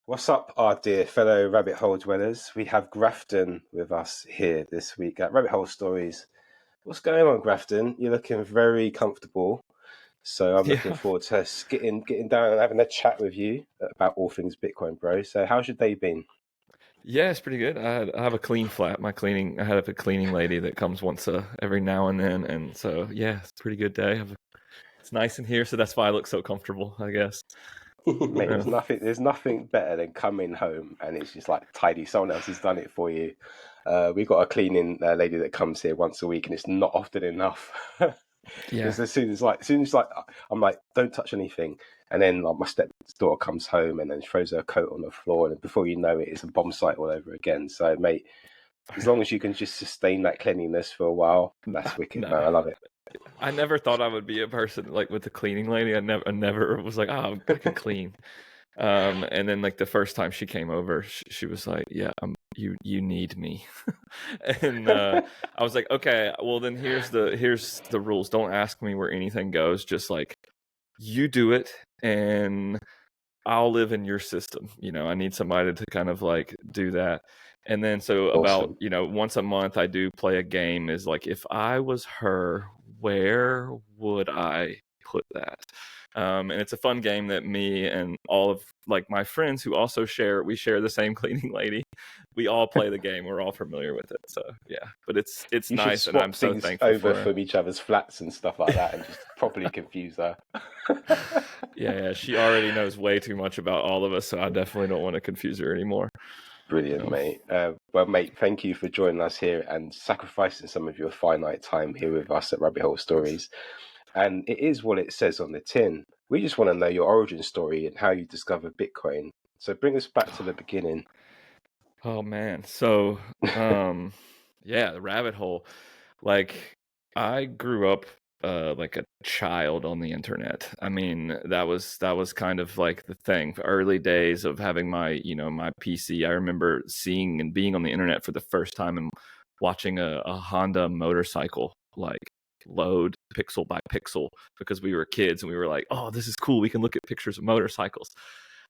What's up, our dear fellow rabbit hole dwellers? We have Grafton with us here this week at Rabbit Hole Stories. What's going on, Grafton? You're looking very comfortable, so I'm looking Yeah, forward to getting down and having a chat with you about all things Bitcoin, bro. So, how's your day been? yeah, it's pretty good. I have a clean flat. I have a cleaning lady that comes once every now and then, and so yeah, it's a pretty good day. It's nice in here, so that's why I look so comfortable, I guess. Mate, Yeah, there's nothing better than coming home and it's just like tidy. Someone else has done it for you. We got a cleaning lady that comes here once a week, and it's not often enough. yeah, Because as soon as I'm like, don't touch anything, and then like my stepdaughter comes home and then throws her coat on the floor, and before you know it, it's a bomb site all over again. So, mate, as long as you can just sustain that cleanliness for a while, that's wicked, no, man. I love it. I never thought I would be a person like with the cleaning lady. I never was like, oh, I can clean. And then like the first time she came over, she was like, "Yeah, you need me," and I was like, "Okay, well then here's the rules. Don't ask me where anything goes. Just like you do it, and I'll live in your system. I need somebody to kind of like do that." And then so about Awesome. once a month I do play a game. Is like if I was her, where would I put that? And it's a fun game that me and all of like my friends who also share the same cleaning lady. We all play the game. We're all familiar with it. So yeah, but it's You should nice, and I'm swap so things thankful over for her. from each other's flats and stuff like that and just properly confuse her. Yeah, she already knows way too much about all of us, so I definitely don't want to confuse her anymore. Brilliant, Um, mate. Well, mate, thank you for joining us here and sacrificing some of your finite time here with us at Rabbit Hole Stories. And it is what it says on the tin. We just want to know your origin story and how you discovered Bitcoin. So bring us back to the beginning. oh man, so yeah, the rabbit hole. Like I grew up like a child on the internet. I mean, that was kind of like the thing. Early days of having my PC. I remember seeing and being on the internet for the first time and watching a Honda motorcycle like load pixel by pixel because we were kids and we were like, oh, this is cool. We can look at pictures of motorcycles.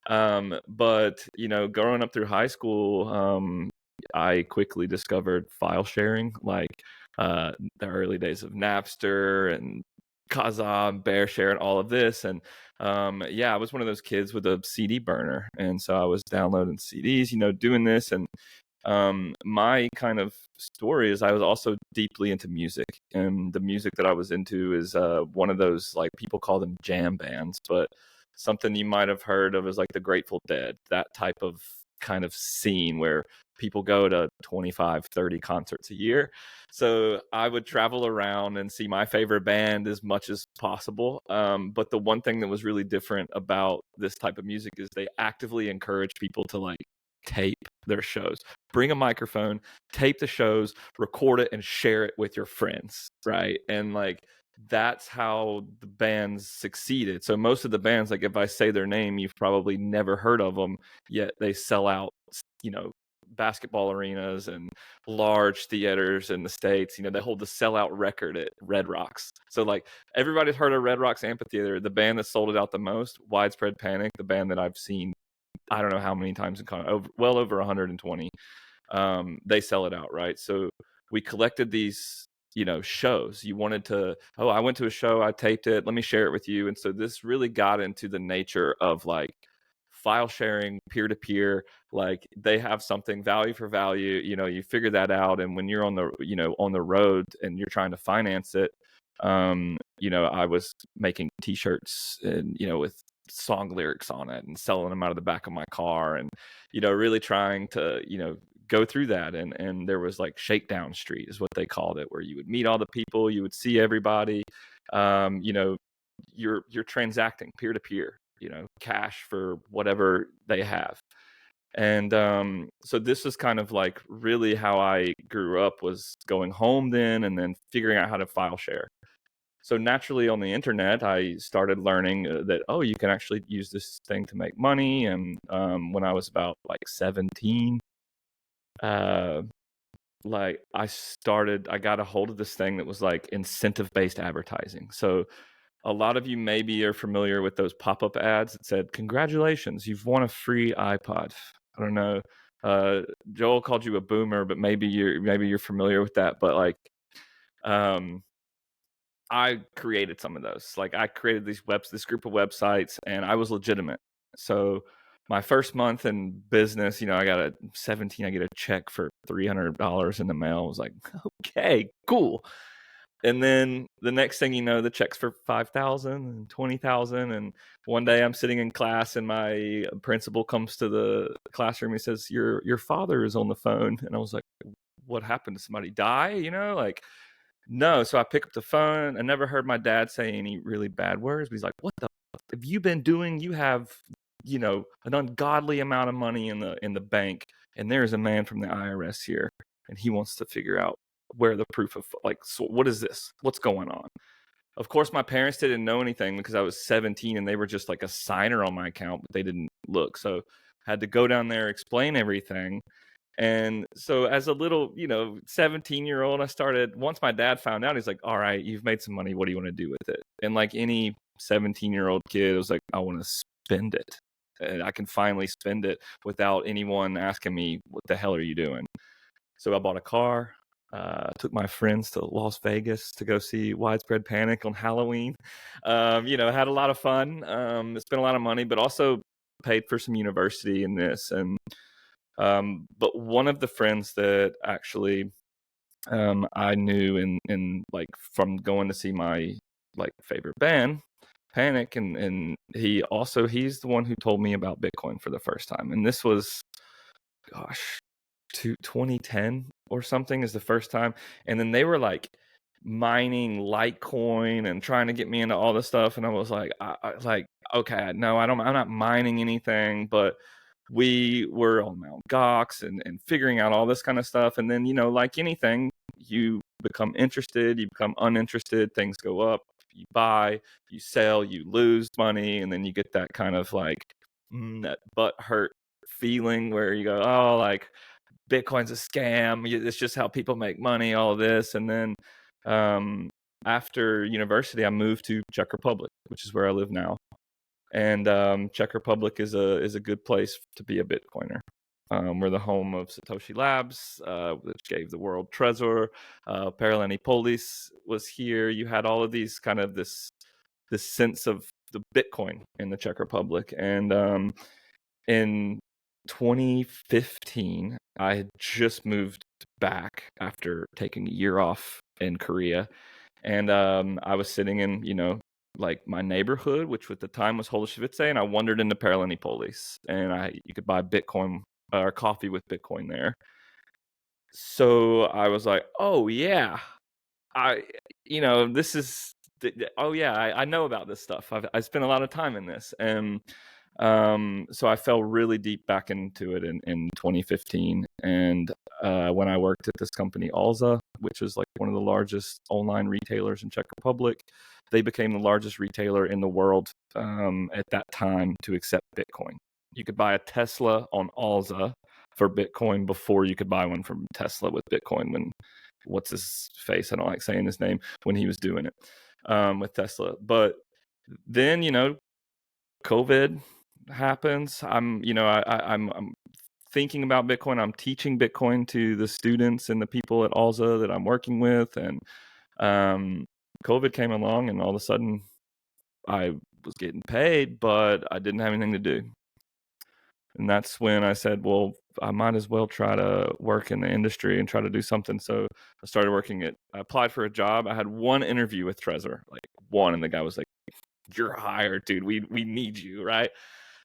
But growing up through high school, I quickly discovered file sharing, like the early days of Napster and Kazaa, BearShare, and all of this. And yeah, I was one of those kids with a CD burner, and so I was downloading CDs, doing this. And my kind of story is I was also deeply into music, and the music that I was into is one of those, like, people call them jam bands, but something you might have heard of is like the Grateful Dead, that type of kind of scene where people go to 25, 30 concerts a year. So I would travel around and see my favorite band as much as possible. But the one thing that was really different about this type of music is they actively encourage people to like tape their shows. Bring a microphone, tape the shows, record it, and share it with your friends, right? And like that's how the bands succeeded. So most of the bands, like if I say their name, you've probably never heard of them, yet they sell out, you know, basketball arenas and large theaters in the States. They hold the sellout record at Red Rocks. So like everybody's heard of Red Rocks Amphitheater. The band that sold it out the most, Widespread Panic, the band that I've seen I don't know how many times in concert, well over 120. They sell it out, right? So we collected these, shows. You wanted to, oh, I went to a show, I taped it, let me share it with you. And so this really got into the nature of like file sharing, peer to peer. Like they have something value for value. You figure that out, and when you're on the road and you're trying to finance it, I was making T-shirts and with song lyrics on it and selling them out of the back of my car, and really trying to go through that. And there was like Shakedown Street is what they called it, where you would meet all the people, you would see everybody. um you know you're transacting peer to peer, cash for whatever they have. And so this is kind of like really how I grew up, was going home then and then figuring out how to file share. So naturally on the internet, I started learning that, oh, you can actually use this thing to make money. And when I was about like 17, uh, I got a hold of this thing that was like incentive based advertising. So a lot of you maybe are familiar with those pop-up ads that said, "Congratulations, you've won a free iPod." I don't know. Joel called you a boomer, but maybe you're familiar with that. But like, um, I created some of those. Like, I created this group of websites, and I was legitimate. So my first month in business, I got I get a check for $300 in the mail. I was like, okay, cool. And then the next thing you know, the check's for 5,000 and 20,000. And one day I'm sitting in class, and my principal comes to the classroom. He says, "Your father is on the phone." And I was like, "What happened? Did somebody die?" Like, no. So I pick up the phone. I never heard my dad say any really bad words, but he's like, "What the have you been doing? You have, an ungodly amount of money in the bank, and there's a man from the IRS here, and he wants to figure out where the proof of, like, so what is this? What's going on?" Of course, my parents didn't know anything because I was 17, and they were just like a signer on my account, but they didn't look. So I had to go down there, explain everything. And so as a little, 17-year-old, I started, once my dad found out, he's like, "All right, you've made some money. What do you want to do with it?" And like any 17-year-old kid, I was like, "I want to spend it. And I can finally spend it without anyone asking me, what the hell are you doing?" So I bought a car, took my friends to Las Vegas to go see Widespread Panic on Halloween. Had a lot of fun, spent a lot of money, but also paid for some university in this. And but one of the friends that actually I knew in like from going to see my like favorite band, Panic, and he's the one who told me about Bitcoin for the first time. And this was, gosh, 2010 or something is the first time. And then they were like mining Litecoin and trying to get me into all this stuff. And I was like, okay, no, I'm not mining anything, but we were on Mount Gox and figuring out all this kind of stuff. And then, like anything, you become interested, you become uninterested, things go up, you buy, you sell, you lose money. And then you get that kind of like that butt hurt feeling where you go, oh, like, Bitcoin's a scam. It's just how people make money, all of this. And then after university, I moved to Czech Republic, which is where I live now. And Czech Republic is a good place to be a Bitcoiner. We're the home of Satoshi Labs, which gave the world Trezor. Paralelní Polis was here. You had all of these kind of this sense of the Bitcoin in the Czech Republic. And in 2015, I had just moved back after taking a year off in Korea. And I was sitting in, like my neighborhood, which at the time was Holešovice, and I wandered into Paralelní Polis, and you could buy Bitcoin or coffee with Bitcoin there. So I was like, oh yeah, this is, oh yeah, I know about this stuff. I spent a lot of time in this. And so I fell really deep back into it in 2015. And when I worked at this company, Alza, which is like one of the largest online retailers in Czech Republic, they became the largest retailer in the world at that time to accept Bitcoin. You could buy a Tesla on Alza for Bitcoin before you could buy one from Tesla with Bitcoin. When, what's his face? I don't like saying his name, when he was doing it with Tesla. But then, COVID happens. I'm thinking about Bitcoin. I'm teaching Bitcoin to the students and the people at Alza that I'm working with. And COVID came along, and all of a sudden I was getting paid, but I didn't have anything to do. And that's when I said, well, I might as well try to work in the industry and try to do something. So I started I applied for a job. I had one interview with Trezor, like one, and the guy was like, "You're hired, dude. We need you," right?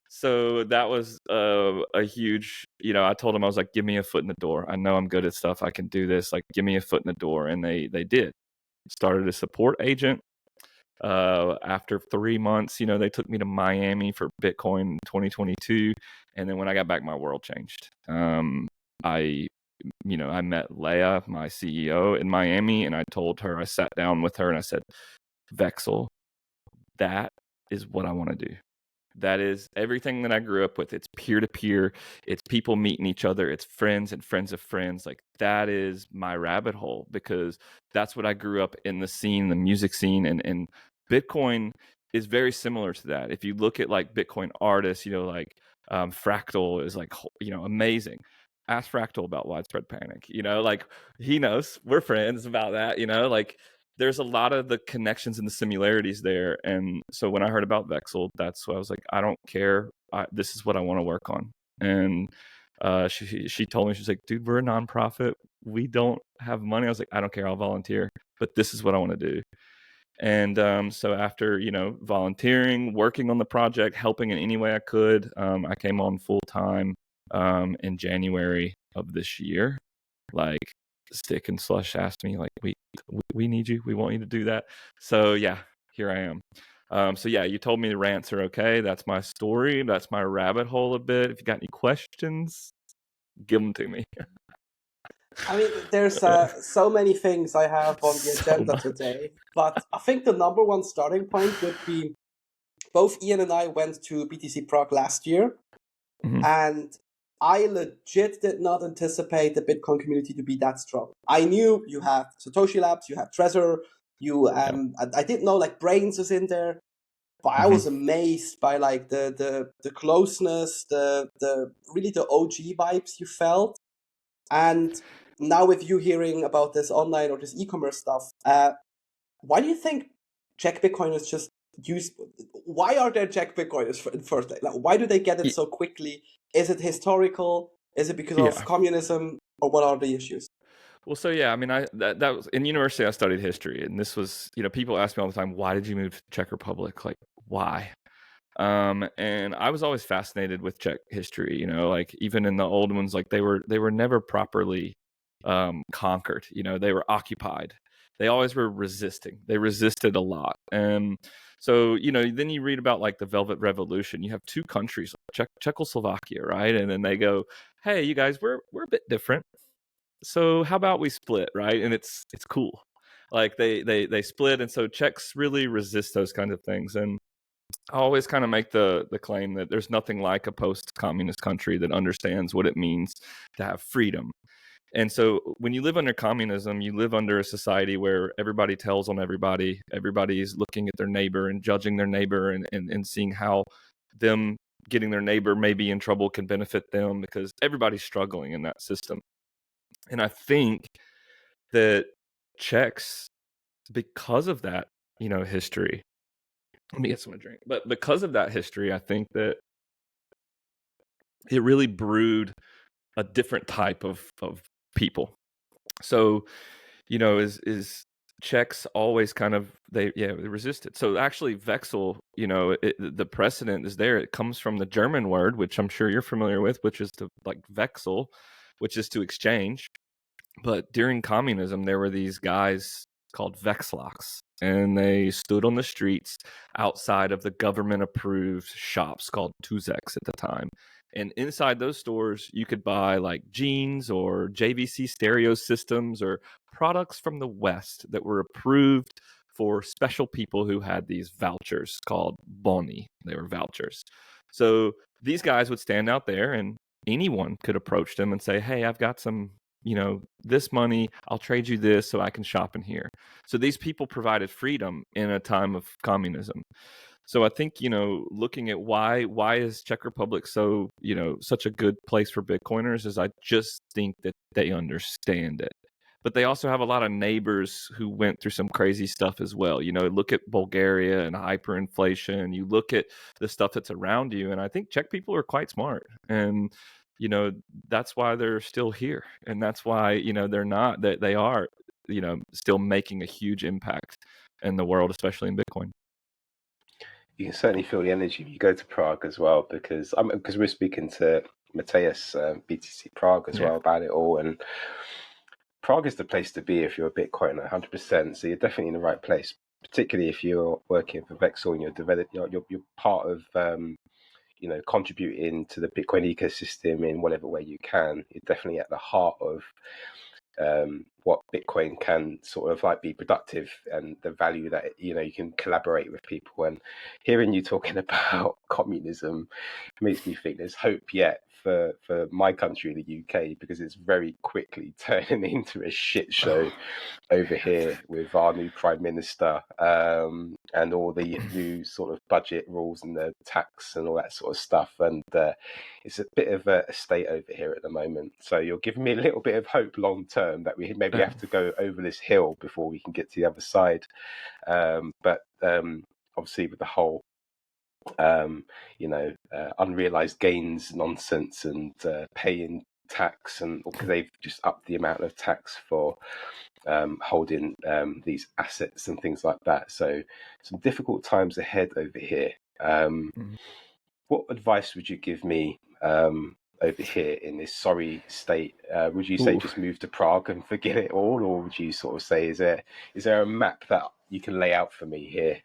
So that was a huge, I told him, I was like, "Give me a foot in the door. I know I'm good at stuff. I can do this. Like, give me a foot in the door." And they did. Started a support agent. After 3 months, they took me to Miami for Bitcoin in 2022. And then when I got back, my world changed. I met Leah, my CEO, in Miami, and I sat down with her and I said, "Vexl, that is what I want to do. That is everything that I grew up with. It's peer-to-peer. It's people meeting each other. It's friends and friends of friends. Like, that is my rabbit hole, because that's what I grew up in, the scene, the music scene. And Bitcoin is very similar to that. If you look at like Bitcoin artists, like Fractal is like, amazing. Ask Fractal about widespread panic. Like he knows, we're friends about that. Like there's a lot of the connections and the similarities there. And so when I heard about Vexl, that's what I was like, I don't care. This is what I want to work on. And she told me, she's like, dude, we're a nonprofit. We don't have money. I was like, I don't care. I'll volunteer, but this is what I want to do. And so after, volunteering, working on the project, helping in any way I could, I came on full time in January of this year. Like Stick and Slush asked me, like, we need you. We want you to do that. So yeah, here I am. So yeah, you told me the rants are okay. That's my story. That's my rabbit hole a bit. If you got any questions, give them to me. I mean, there's so many things I have on the agenda today, but I think the number one starting point would be both Ian and I went to BTC Prague last year, and I legit did not anticipate the Bitcoin community to be that strong. I knew you have Satoshi Labs, you have Trezor, I didn't know like Brains is in there, but I was amazed by like the closeness, the really the OG vibes you felt. And now with you hearing about this online or this e-commerce stuff, why do you think Czech Bitcoiners just use? Why are there Czech Bitcoiners in first place? Like, why do they get it so quickly? Is it historical? Is it because of communism, or what are the issues? Well, so yeah, I mean, that was in university. I studied history, and this was, people ask me all the time, why did you move to Czech Republic? Like, why? And I was always fascinated with Czech history. Like even in the old ones, like they were never properly conquered. They were occupied. They always were resisting. They resisted a lot. And so, then you read about like the Velvet Revolution. You have two countries, Czechoslovakia, right? And then they go, hey, you guys, we're a bit different. So how about we split, right? And it's cool. Like they split, and so Czechs really resist those kinds of things. And I always kind of make the claim that there's nothing like a post-communist country that understands what it means to have freedom. And so when you live under communism, you live under a society where everybody tells on everybody. Everybody's looking at their neighbor and judging their neighbor and seeing how them getting their neighbor maybe in trouble can benefit them, because everybody's struggling in that system. And I think that Czechs, because of that, history, let me get someone a drink. But because of that history, I think that it really brewed a different type of people. So, is Czechs always kind of they resisted. So actually, Vexl, the precedent is there. It comes from the German word, which I'm sure you're familiar with, which is to like Vexel, which is to exchange. But during communism, there were these guys called Vexlaks, and they stood on the streets outside of the government-approved shops called Tuzeks at the time. And inside those stores, you could buy like jeans or JVC stereo systems or products from the West that were approved for special people who had these vouchers called boni. They were vouchers. So these guys would stand out there, and anyone could approach them and say, hey, I've got some this money, I'll trade you this so I can shop in here. So these people provided freedom in a time of communism. So I think, looking at why is Czech Republic so, such a good place for Bitcoiners, is I just think that they understand it. But they also have a lot of neighbors who went through some crazy stuff as well. Look at Bulgaria and hyperinflation. You look at the stuff that's around you. And I think Czech people are quite smart. And that's why they're still here. And that's why, they're not, that they are, still making a huge impact in the world, especially in Bitcoin. You can certainly feel the energy if you go to Prague as well, because we're speaking to Matthias, BTC Prague as well about it all. And Prague is the place to be if you're a Bitcoiner, 100%. So you're definitely in the right place, particularly if you're working for Vexl and you're part of contributing to the Bitcoin ecosystem in whatever way you can. You're definitely at the heart of what Bitcoin can sort of like be productive, and the value that you can collaborate with people. And hearing you talking about communism makes me think there's hope yet for my country, the UK, because it's very quickly turning into a shit show over here with our new prime minister, and all the new sort of budget rules and the tax and all that sort of stuff. And it's a bit of a state over here at the moment. So you're giving me a little bit of hope long term that we maybe have to go over this hill before we can get to the other side. But obviously with the whole unrealized gains nonsense and paying tax, and because they've just upped the amount of tax for holding these assets and things like that. So some difficult times ahead over here. What advice would you give me over here in this sorry state? Would you say just move to Prague and forget it all, or would you sort of say is there a map that you can lay out for me here?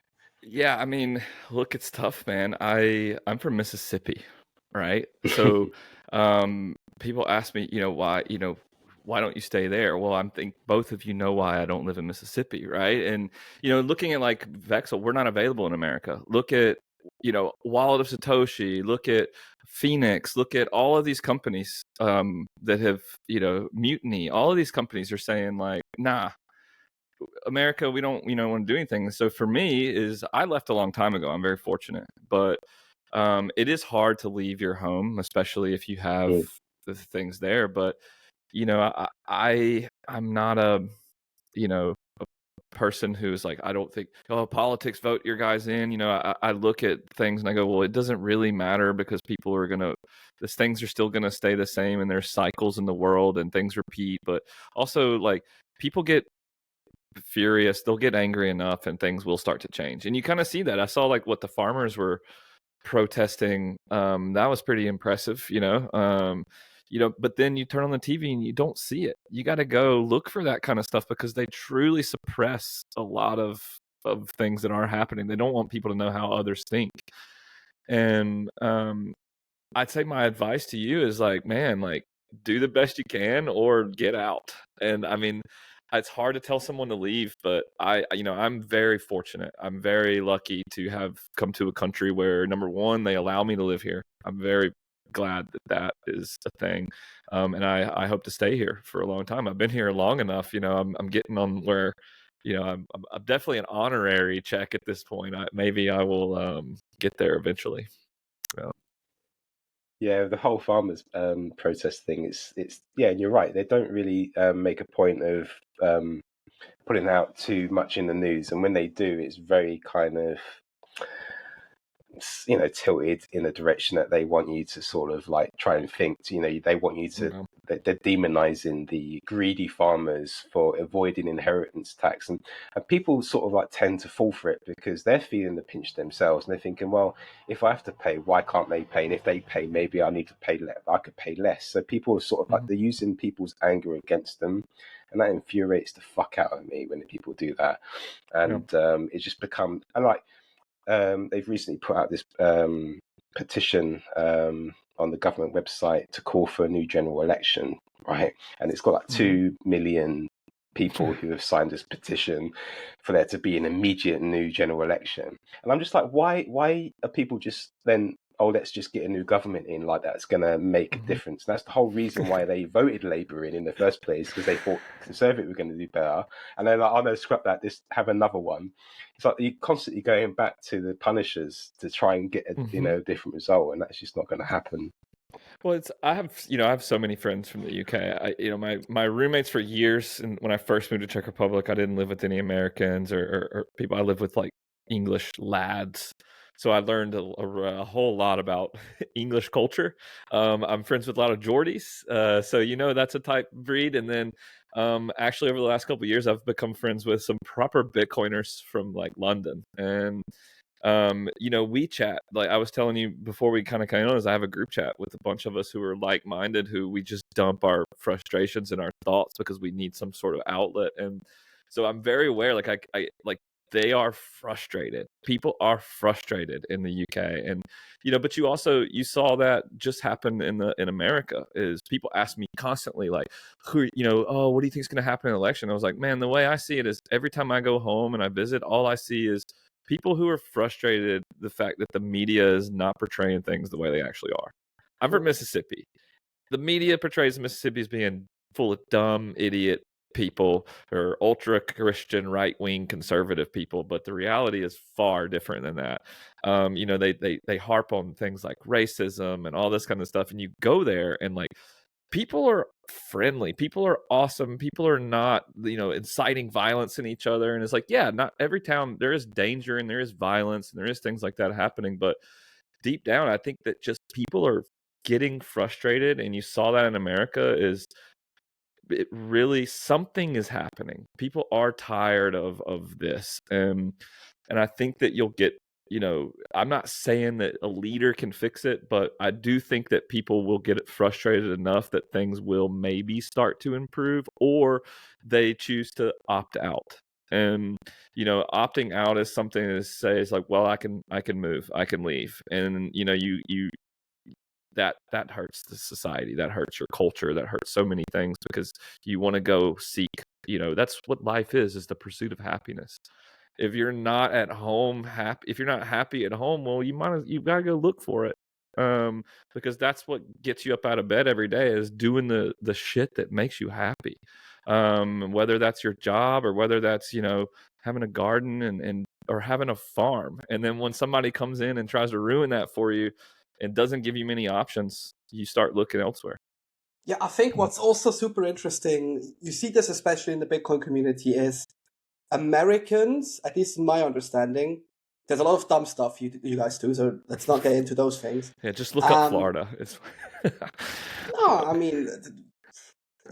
Yeah, I mean, look, it's tough, man. I'm from Mississippi, right? So people ask me, why don't you stay there? Well, I think both of you know why I don't live in Mississippi, right? And looking at like Vexl, we're not available in America. Look at Wallet of Satoshi, look at Phoenix, look at all of these companies that have Mutiny. All of these companies are saying like, nah, America, we don't want to do anything. So for me, is I left a long time ago. I'm very fortunate, but it is hard to leave your home, especially if you have the things there. But I'm not a person who's like, I don't think, oh, politics, vote your guys in. I look at things and I go, well, it doesn't really matter because people are things are still gonna stay the same, and there's cycles in the world and things repeat. But also, like, people get furious, they'll get angry enough and things will start to change. And you kind of see that. I saw like what the farmers were protesting. That was pretty impressive, but then you turn on the TV and you don't see it. You got to go look for that kind of stuff because they truly suppress a lot of things that are happening. They don't want people to know how others think. And I'd say my advice to you is like, man, like, do the best you can or get out. And I mean, it's hard to tell someone to leave, but I'm very fortunate. I'm very lucky to have come to a country where, number one, they allow me to live here. I'm very glad that is a thing. And I hope to stay here for a long time. I've been here long enough, I'm getting on where, I'm definitely an honorary Czech at this point. Maybe I will get there eventually. So. Yeah, the whole farmers protest thing. It's yeah, you're right. They don't really make a point of putting out too much in the news, and when they do, it's very kind of tilted in a direction that they want you to sort of like try and think. They want you to. They're demonizing the greedy farmers for avoiding inheritance tax, and people sort of like tend to fall for it because they're feeling the pinch themselves, and they're thinking, well, if I have to pay, why can't they pay? And if they pay, maybe I need to pay less. I could pay less. So people are sort of like they're using people's anger against them, and that infuriates the fuck out of me when people do that. And it's just become and like. They've recently put out this petition on the government website to call for a new general election, right? And it's got like 2 million people who have signed this petition for there to be an immediate new general election. And I'm just like, why are people just then, oh, let's just get a new government in, like that's going to make a difference? And that's the whole reason why they voted Labour in the first place, because they thought Conservative were going to do better. And then like, oh no, scrap that, just have another one. It's like you're constantly going back to the punishers to try and get a different result, and that's just not going to happen. Well, I have so many friends from the UK. My roommates for years, and when I first moved to Czech Republic, I didn't live with any Americans or people. I lived with like English lads, so I learned a whole lot about English culture. I'm friends with a lot of Geordies, so that's a type breed. And then actually over the last couple of years, I've become friends with some proper Bitcoiners from like London. And we chat. Like I was telling you before we kind of came on, is I have a group chat with a bunch of us who are like-minded, who we just dump our frustrations and our thoughts because we need some sort of outlet. And so I'm very aware, like I like they are frustrated. People are frustrated in the UK, and but you saw that just happen in America. Is people ask me constantly, like, oh, what do you think is going to happen in the election? I was like, man, the way I see it is every time I go home and I visit, all I see is people who are frustrated the fact that the media is not portraying things the way they actually are. I'm from Mississippi. The media portrays Mississippi as being full of dumb, idiot people or ultra Christian, right wing conservative people, but the reality is far different than that. They harp on things like racism and all this kind of stuff, and you go there and like people are friendly, people are awesome, people are not inciting violence in each other. And it's like, yeah, not every town there is danger and there is violence and there is things like that happening, but deep down I think that just people are getting frustrated, and you saw that in America. Is it really something is happening? People are tired of this, and I think that you'll get, I'm not saying that a leader can fix it, but I do think that people will get frustrated enough that things will maybe start to improve, or they choose to opt out. And opting out is something that says like, well, I can move, I can leave, and you that hurts the society, that hurts your culture, that hurts so many things, because you want to go seek, that's what life is the pursuit of happiness. If you're not at home happy, if you're not happy at home, well, you've got to go look for it, because that's what gets you up out of bed every day, is doing the shit that makes you happy, whether that's your job or whether that's having a garden and or having a farm. And then when somebody comes in and tries to ruin that for you and doesn't give you many options, you start looking elsewhere. Yeah, I think what's also super interesting, you see this especially in the Bitcoin community, is Americans, at least in my understanding, there's a lot of dumb stuff you guys do, so let's not get into those things. Yeah, just look up Florida. It's no, I mean,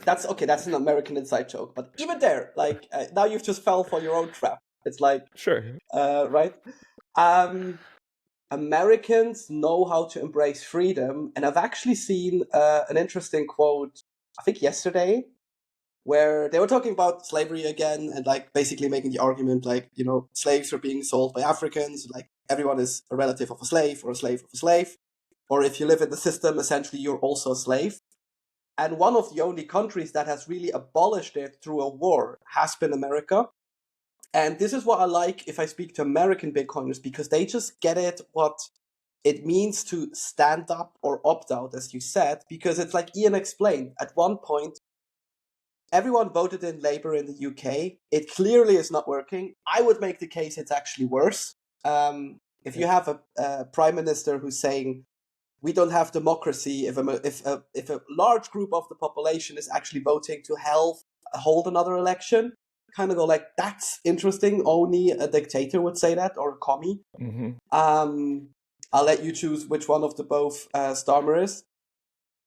that's okay. That's an American inside joke, but even there, like now you've just fell for your own trap. It's like, sure, right? Americans know how to embrace freedom, and I've actually seen an interesting quote, I think yesterday, where they were talking about slavery again, and like basically making the argument like, slaves are being sold by Africans, like everyone is a relative of a slave or a slave of a slave, or if you live in the system, essentially you're also a slave. And one of the only countries that has really abolished it through a war has been America. And this is what I like if I speak to American Bitcoiners, because they just get it, what it means to stand up or opt out, as you said, because it's like Ian explained. At one point, everyone voted in Labour in the UK. It clearly is not working. I would make the case it's actually worse. If you have a prime minister who's saying, we don't have democracy if a large group of the population is actually voting to hold another election, kind of go like, that's interesting. Only a dictator would say that, or a commie. Mm-hmm. I'll let you choose which one of the both Starmer is.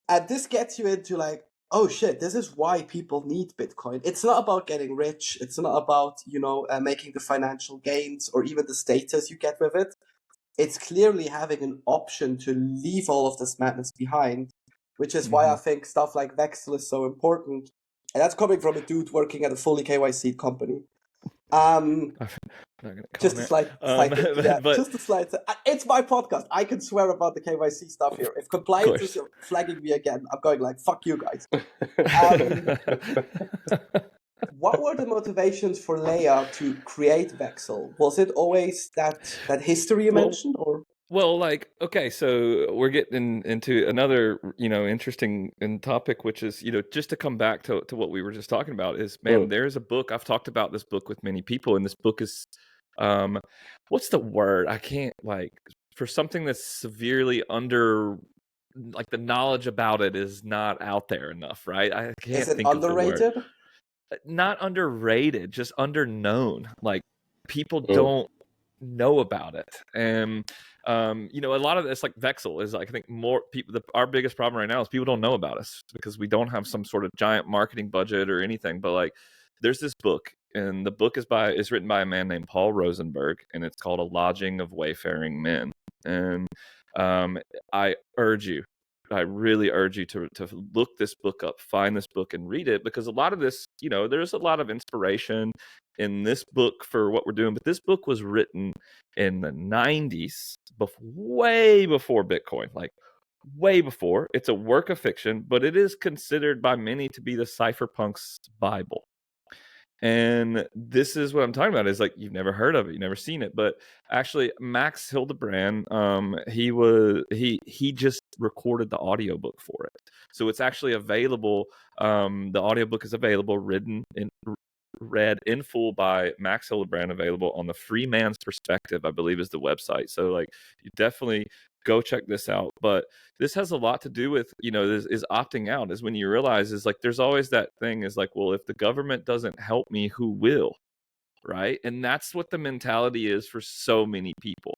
And this gets you into like, oh shit, this is why people need Bitcoin. It's not about getting rich. It's not about, making the financial gains or even the status you get with it. It's clearly having an option to leave all of this madness behind, which is why I think stuff like Vexl is so important. And that's coming from a dude working at a fully KYC company. Just a slight yeah, but just a slight. It's my podcast. I can swear about the KYC stuff here. If compliance is flagging me again, I'm going like, fuck you guys. What were the motivations for Leia to create Vexl? Was it always that history you mentioned, or? Well, like, okay, so we're getting into another, interesting topic, which is, just to come back to what we were just talking about is, man, there's a book. I've talked about this book with many people, and this book is, what's the word? I can't, like, for something that's severely under, like, the knowledge about it is not out there enough, right? I can't think underrated? of the word. Not underrated, just underknown. Like, people don't know about it. And a lot of this, like Vexl, is like, I think more people, our biggest problem right now is people don't know about us because we don't have some sort of giant marketing budget or anything. But like, there's this book, and the book is written by a man named Paul Rosenberg, and it's called A Lodging of Wayfaring Men. And I really urge you to look this book up, find this book and read it, because a lot of this, there's a lot of inspiration in this book for what we're doing. But this book was written in the 90s, way before Bitcoin, like way before. It's a work of fiction, but it is considered by many to be the cypherpunk's Bible. And this is what I'm talking about, is like, you've never heard of it, you've never seen it. But actually, Max Hildebrand, he just recorded the audiobook for it. So it's actually available. The audiobook is available, read in full by Max Hildebrand, available on the Free Man's Perspective, I believe is the website. So like, you definitely go check this out. But this has a lot to do with, this is opting out, is when you realize, is like, there's always that thing, is like, well, if the government doesn't help me, who will? Right? And that's what the mentality is for so many people,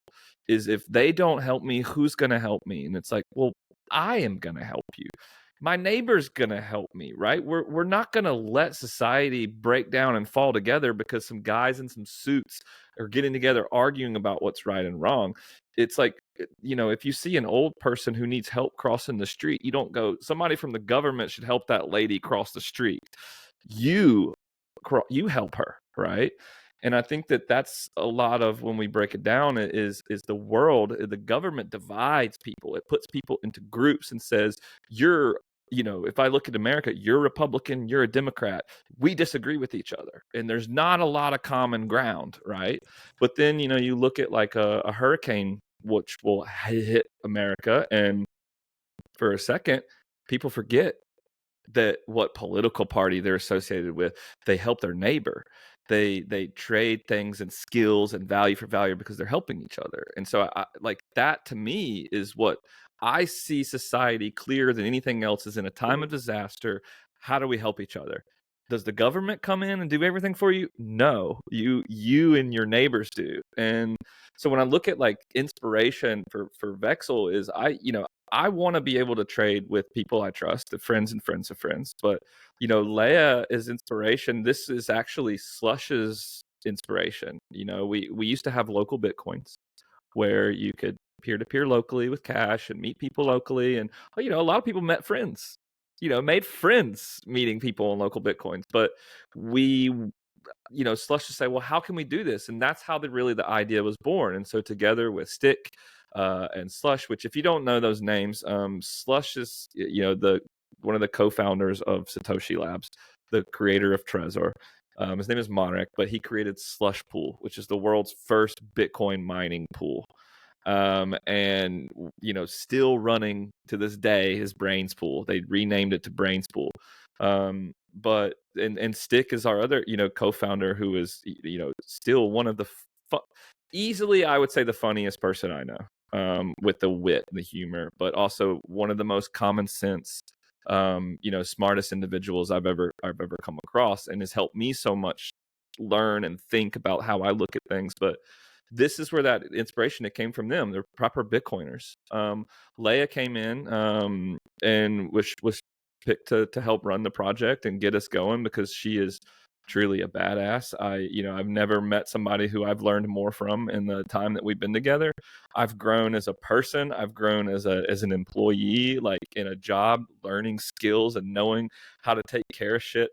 is if they don't help me, who's going to help me? And it's like, well, I am going to help you. My neighbor's going to help me, right? We're not going to let society break down and fall together because some guys in some suits are getting together arguing about what's right and wrong. It's like, if you see an old person who needs help crossing the street, you don't go, somebody from the government should help that lady cross the street. You help her, right? And I think that that's a lot of, when we break it down, is the world, the government divides people. It puts people into groups and says, if I look at America, you're Republican, you're a Democrat, we disagree with each other, and there's not a lot of common ground, right? But then, you look at like a hurricane, which will hit America, and for a second, people forget that what political party they're associated with. They help their neighbor. They trade things and skills and value for value because they're helping each other. And so I like that, to me, is what I see society clearer than anything else, is in a time of disaster, how do we help each other? Does the government come in and do everything for you? No, you and your neighbors do. And so when I look at like inspiration for Vexl, is I want to be able to trade with people I trust, the friends and friends of friends. But, Leia is inspiration. This is actually Slush's inspiration. We used to have local Bitcoins where you could peer-to-peer locally with cash and meet people locally. And, a lot of people met friends, made friends meeting people on local Bitcoins. But we, Slush to say, well, how can we do this? And that's how the idea was born. And so together with Stick, and Slush, which, if you don't know those names, Slush is one of the co-founders of Satoshi Labs, the creator of Trezor. His name is Monarch, but he created Slush Pool, which is the world's first Bitcoin mining pool. And still running to this day, his Brains Pool. They renamed it to Brains Pool. But Stick is our other co-founder, who is still one of the easily, I would say, the funniest person I know, with the wit and the humor, but also one of the most common sense, smartest individuals I've ever come across, and has helped me so much learn and think about how I look at things. But this is where that inspiration, it came from them. They're proper Bitcoiners. Leia came in, and was picked to help run the project and get us going, because she is truly a badass. I've never met somebody who I've learned more from in the time that we've been together. I've grown as a person. I've grown as an employee, like in a job, learning skills and knowing how to take care of shit.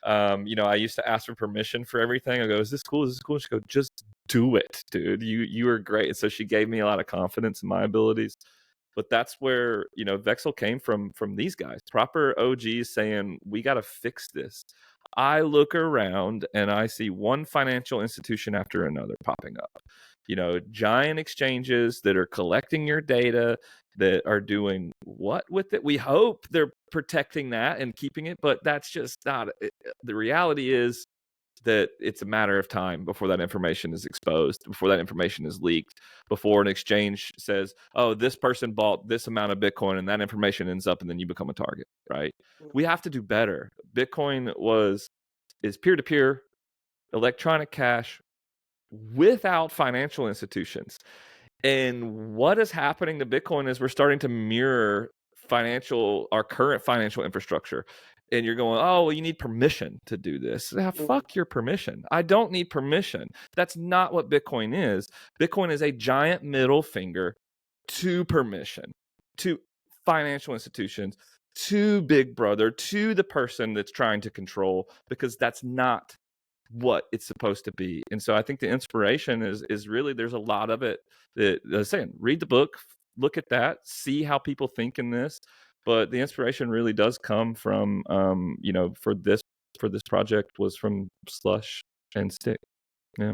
I used to ask for permission for everything. I go, is this cool? Is this cool? She go, just do it, dude. You are great. And so she gave me a lot of confidence in my abilities. But that's where, Vexl came from these guys, proper OGs, saying, we got to fix this. I look around and I see one financial institution after another popping up. Giant exchanges that are collecting your data, that are doing what with it? We hope they're protecting that and keeping it, but that's just not it. The reality is that it's a matter of time before that information is exposed, before that information is leaked, before an exchange says, oh, this person bought this amount of Bitcoin, and that information ends up, and then you become a target, right? We have to do better. Bitcoin is peer-to-peer electronic cash without financial institutions. And what is happening to Bitcoin is we're starting to mirror our current financial infrastructure. And you're going, oh, well, you need permission to do this. Fuck your permission. I don't need permission. That's not what Bitcoin is. Bitcoin is a giant middle finger to permission, to financial institutions, to Big Brother, to the person that's trying to control, because that's not what it's supposed to be. And so I think the inspiration is really, there's a lot of it that I was saying, read the book, look at that, see how people think in this. But the inspiration really does come from, for this for this project was from Slush and Stick. Yeah.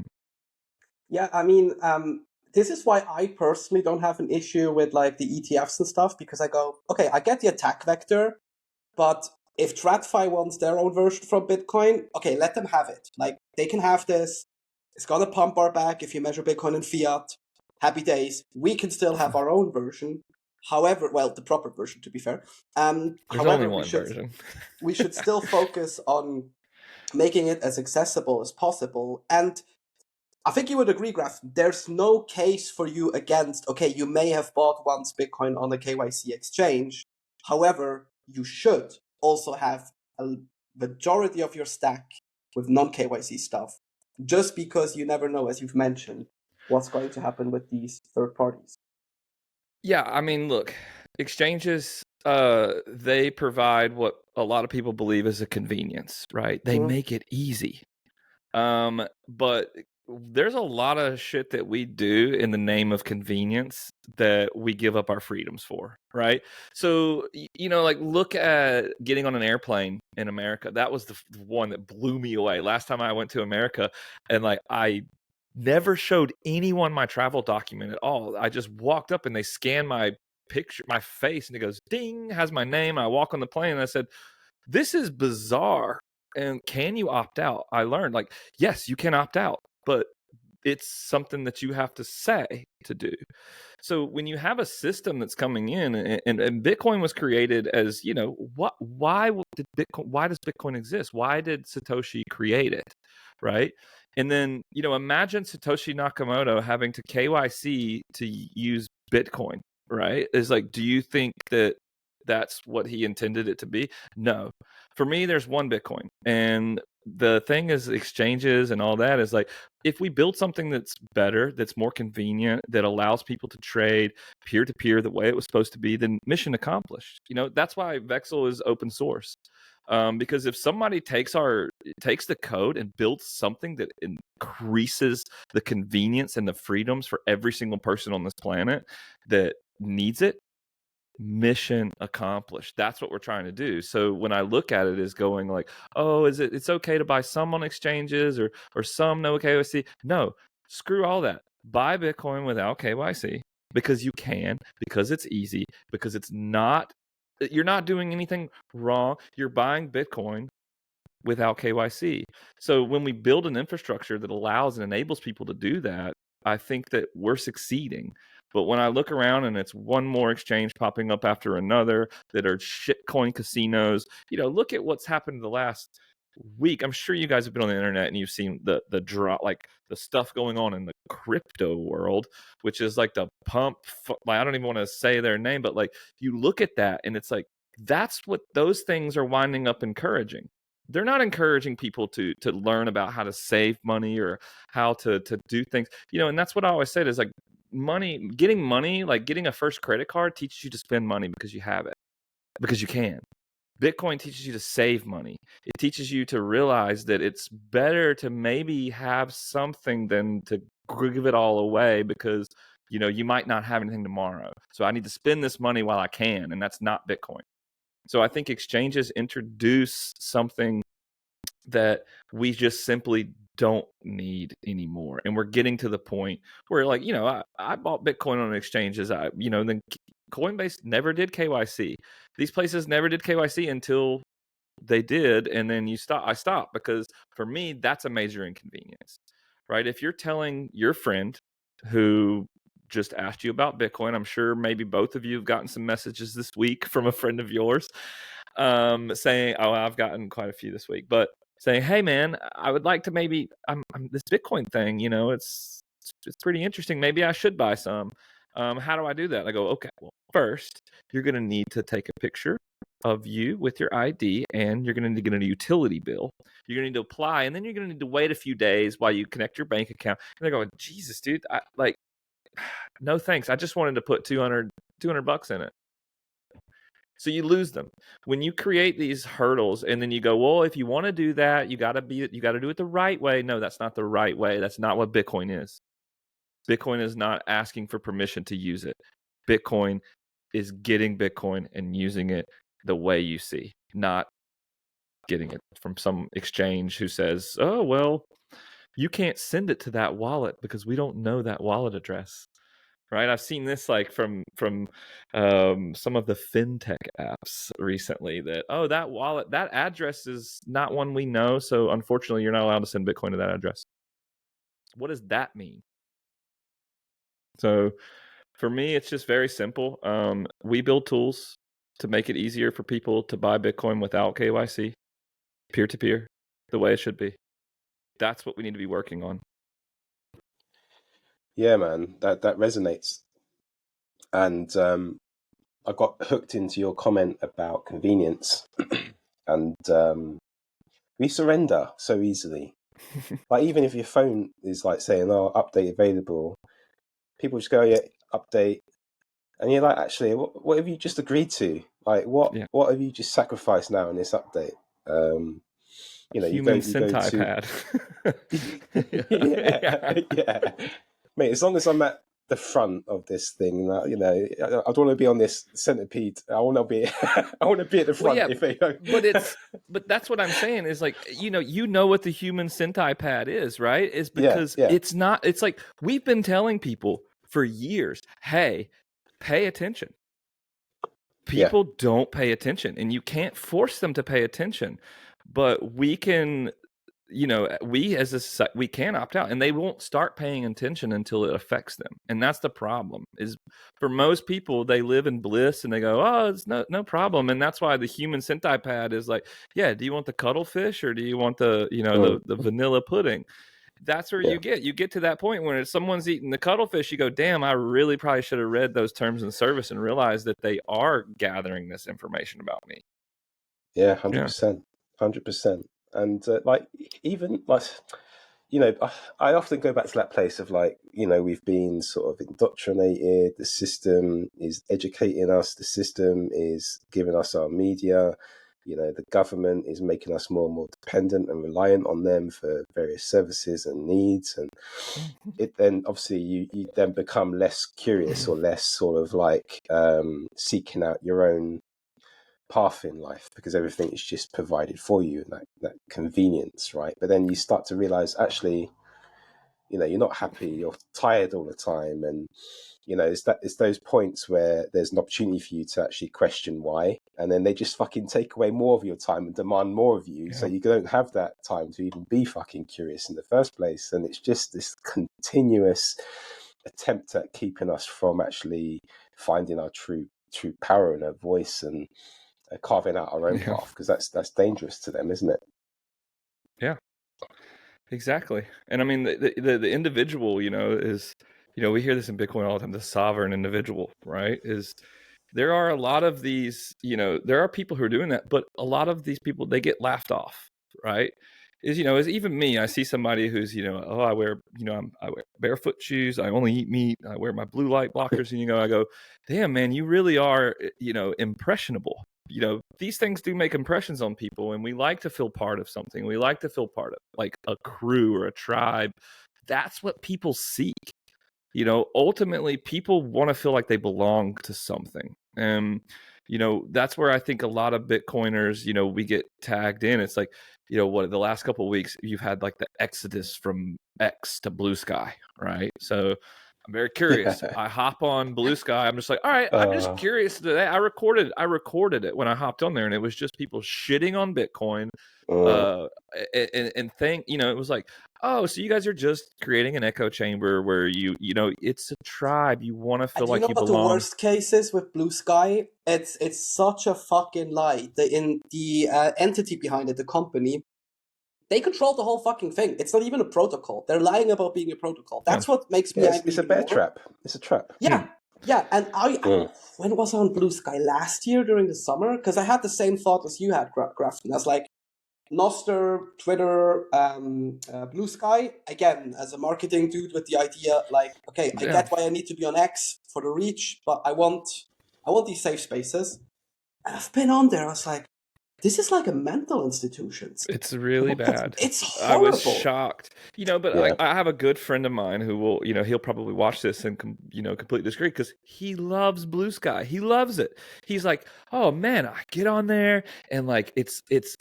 Yeah, I mean, this is why I personally don't have an issue with like the ETFs and stuff, because I go, okay, I get the attack vector, but if TradFi wants their own version from Bitcoin, okay, let them have it. Like, they can have this. It's gonna pump our back if you measure Bitcoin in fiat. Happy days. We can still have our own version. However, well, the proper version, to be fair. There's However, only one version. we should still focus on making it as accessible as possible. And I think you would agree, Graf, there's no case for you against, okay, you may have bought once Bitcoin on a KYC exchange. However, you should also have a majority of your stack with non-KYC stuff, just because you never know, as you've mentioned, what's going to happen with these third parties. Yeah, I mean, look, exchanges, they provide what a lot of people believe is a convenience, right? They make it easy. But there's a lot of shit that we do in the name of convenience that we give up our freedoms for, right? So, like look at getting on an airplane in America. That was the one that blew me away. Last time I went to America, and like I never showed anyone my travel document at all. I just walked up and they scanned my picture, my face, and it goes ding, has my name. I walk on the plane and I said, this is bizarre. And can you opt out? I learned, like, yes, you can opt out, but it's something that you have to say to do. So when you have a system that's coming in, and Bitcoin was created as, why does Bitcoin exist? Why did Satoshi create it? Right. And then, imagine Satoshi Nakamoto having to KYC to use Bitcoin, right? Is like, do you think that that's what he intended it to be? No. For me, there's one Bitcoin. And the thing is, exchanges and all that is like, if we build something that's better, that's more convenient, that allows people to trade peer to peer the way it was supposed to be, then mission accomplished. That's why Vexl is open source. Because if somebody takes the code and builds something that increases the convenience and the freedoms for every single person on this planet that needs it, mission accomplished. That's what we're trying to do. So when I look at it as going like, oh, it's okay to buy some on exchanges or some no KYC? No, screw all that. Buy Bitcoin without KYC because you can, because it's easy, because you're not doing anything wrong. You're buying Bitcoin without KYC. So when we build an infrastructure that allows and enables people to do that, I think that we're succeeding. But when I look around and it's one more exchange popping up after another that are shitcoin casinos, look at what's happened the last week. I'm sure you guys have been on the internet and you've seen the drop, like the stuff going on in the crypto world, which is like the pump. Like, I don't even want to say their name, but like you look at that and it's like, that's what those things are winding up encouraging. They're not encouraging people to learn about how to save money or how to do things, and that's what I always said is like getting money, like getting a first credit card teaches you to spend money because you have it, because you can. Bitcoin teaches you to save money. It teaches you to realize that it's better to maybe have something than to give it all away because, you might not have anything tomorrow. So I need to spend this money while I can, and that's not Bitcoin. So I think exchanges introduce something that we just simply don't need anymore. And we're getting to the point where, like, I bought Bitcoin on exchanges. Then Coinbase never did KYC. These places never did KYC until they did. And then I stopped because for me, that's a major inconvenience, right? If you're telling your friend who just asked you about Bitcoin, I'm sure maybe both of you have gotten some messages this week from a friend of yours saying, oh, I've gotten quite a few this week, but saying, hey man, I would like to maybe, I'm this Bitcoin thing, it's pretty interesting. Maybe I should buy some. How do I do that? I go, okay, well, first you're going to need to take a picture of you with your ID, and you're going to need to get a utility bill. You're going to need to apply, and then you're going to need to wait a few days while you connect your bank account. And they're going, Jesus, dude, no thanks. I just wanted to put $200 in it. So you lose them when you create these hurdles, and then you go, well, if you want to do that, you got to do it the right way. No, that's not the right way. That's not what Bitcoin is. Bitcoin is not asking for permission to use it. Bitcoin is getting Bitcoin and using it the way you see, not getting it from some exchange who says, oh, well, you can't send it to that wallet because we don't know that wallet address. Right, I've seen this like from some of the fintech apps recently that, oh, that wallet, that address is not one we know, so unfortunately you're not allowed to send Bitcoin to that address. What does that mean? So for me, it's just very simple. We build tools to make it easier for people to buy Bitcoin without KYC, peer-to-peer, the way it should be. That's what we need to be working on. Yeah, man, that resonates. And I got hooked into your comment about convenience, and we surrender so easily. Like, even if your phone is like saying, "Oh, update available," people just go, "Yeah, update," and you're like, "Actually, what have you just agreed to? Like, what have you just sacrificed now in this update?" You know, Human you go to centipede. yeah, mate. As long as I'm at the front of this thing, you know, I don't want to be on this centipede. I want to be, I want to be at the front. Well, yeah, but that's what I'm saying is like, you know what the human centipede is, right? Is because it's not. It's like we've been telling people for years, hey, pay attention. People don't pay attention, and you can't force them to pay attention, but we can. You know, we can opt out, and they won't start paying attention until it affects them. And that's the problem. Is for most people, they live in bliss and they go, "Oh, it's no problem." And that's why the human centipede is like, "Yeah, do you want the cuttlefish or do you want the the vanilla pudding?" That's where you get to that point when someone's eating the cuttlefish, you go, "Damn, I really probably should have read those terms of service and realized that they are gathering this information about me." Yeah, 100%, 100%. And like, even like, you know, I often go back to that place of like, you know, we've been sort of indoctrinated. The system is educating us. The system is giving us our media. You know, the government is making us more and more dependent and reliant on them for various services and needs. And it then obviously you then become less curious or less sort of like seeking out your own path in life because everything is just provided for you, that convenience, right? But then you start to realize, actually, you know, you're not happy, you're tired all the time, and you know, it's those points where there's an opportunity for you to actually question why, and then they just fucking take away more of your time and demand more of you, so you don't have that time to even be fucking curious in the first place. And it's just this continuous attempt at keeping us from actually finding our true power and our voice and carving out our own path, because that's dangerous to them, isn't it? Yeah, exactly. And I mean, the individual, you know, is, you know, we hear this in Bitcoin all the time, the sovereign individual, right? Is there are a lot of these, you know, there are people who are doing that, but a lot of these people, they get laughed off, right? Is, you know, is even me, I see somebody who's, you know, oh, I wear, you know, I wear barefoot shoes, I only eat meat, I wear my blue light blockers, and, you know, I go, damn, man, you really are, you know, impressionable. You know, these things do make impressions on people, and we like to feel part of something. We like to feel part of like a crew or a tribe. That's what people seek. You know, ultimately, people want to feel like they belong to something. And, you know, that's where I think a lot of Bitcoiners, you know, we get tagged in. It's like, you know, what the last couple of weeks, you've had like the exodus from X to Blue Sky, right? So I'm very curious. I hop on Blue Sky. I'm just like, all right, I'm just curious today. I recorded it when I hopped on there, and it was just people shitting on Bitcoin. And think, you know, it was like, oh, so you guys are just creating an echo chamber where you know, it's a tribe. You want to feel like you belong. The worst case is with Blue Sky, it's such a fucking lie. The entity behind it, the company, they control the whole fucking thing. It's not even a protocol. They're lying about being a protocol. That's what makes me angry. It's a bear trap. It's a trap. Yeah. Yeah, and when was I on Blue Sky? Last year during the summer? Because I had the same thought as you had, Grafton. I was like, Noster, Twitter, Blue Sky, again, as a marketing dude with the idea, like, okay, I get why I need to be on X for the reach, but I want these safe spaces. And I've been on there, I was like, this is like a mental institution. It's really bad. It's I was horrible. shocked, but Yeah. I have a good friend of mine who will, he'll probably watch this and, completely disagree because he loves Blue Sky. He loves it. He's like, oh man, I get on there and like,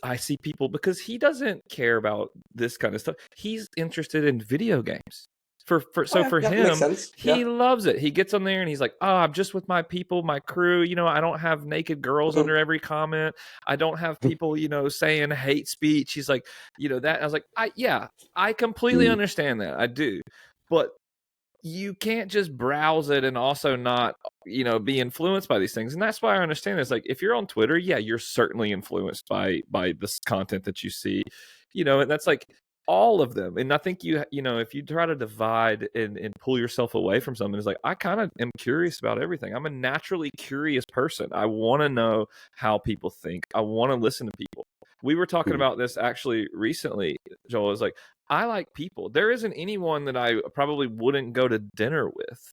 I see people because he doesn't care about this kind of stuff. He's interested in video games. For That him, makes sense. he loves it. He gets on there and he's like, oh, I'm just with my people, my crew. I don't have naked girls under every comment. I don't have people, saying hate speech. He's like, that. I was like, I completely understand that. I do. But you can't just browse it and also not, be influenced by these things. And that's why I understand this. Like, if you're on Twitter, yeah, you're certainly influenced by this content that you see, and that's like all of them. And I think if you try to divide and pull yourself away from something, it's like, I kind of am curious about everything. I'm a naturally curious person. I want to know how people think. I want to listen to people. We were talking about this actually recently, Joel. Is like, I like people. There isn't anyone that I probably wouldn't go to dinner with,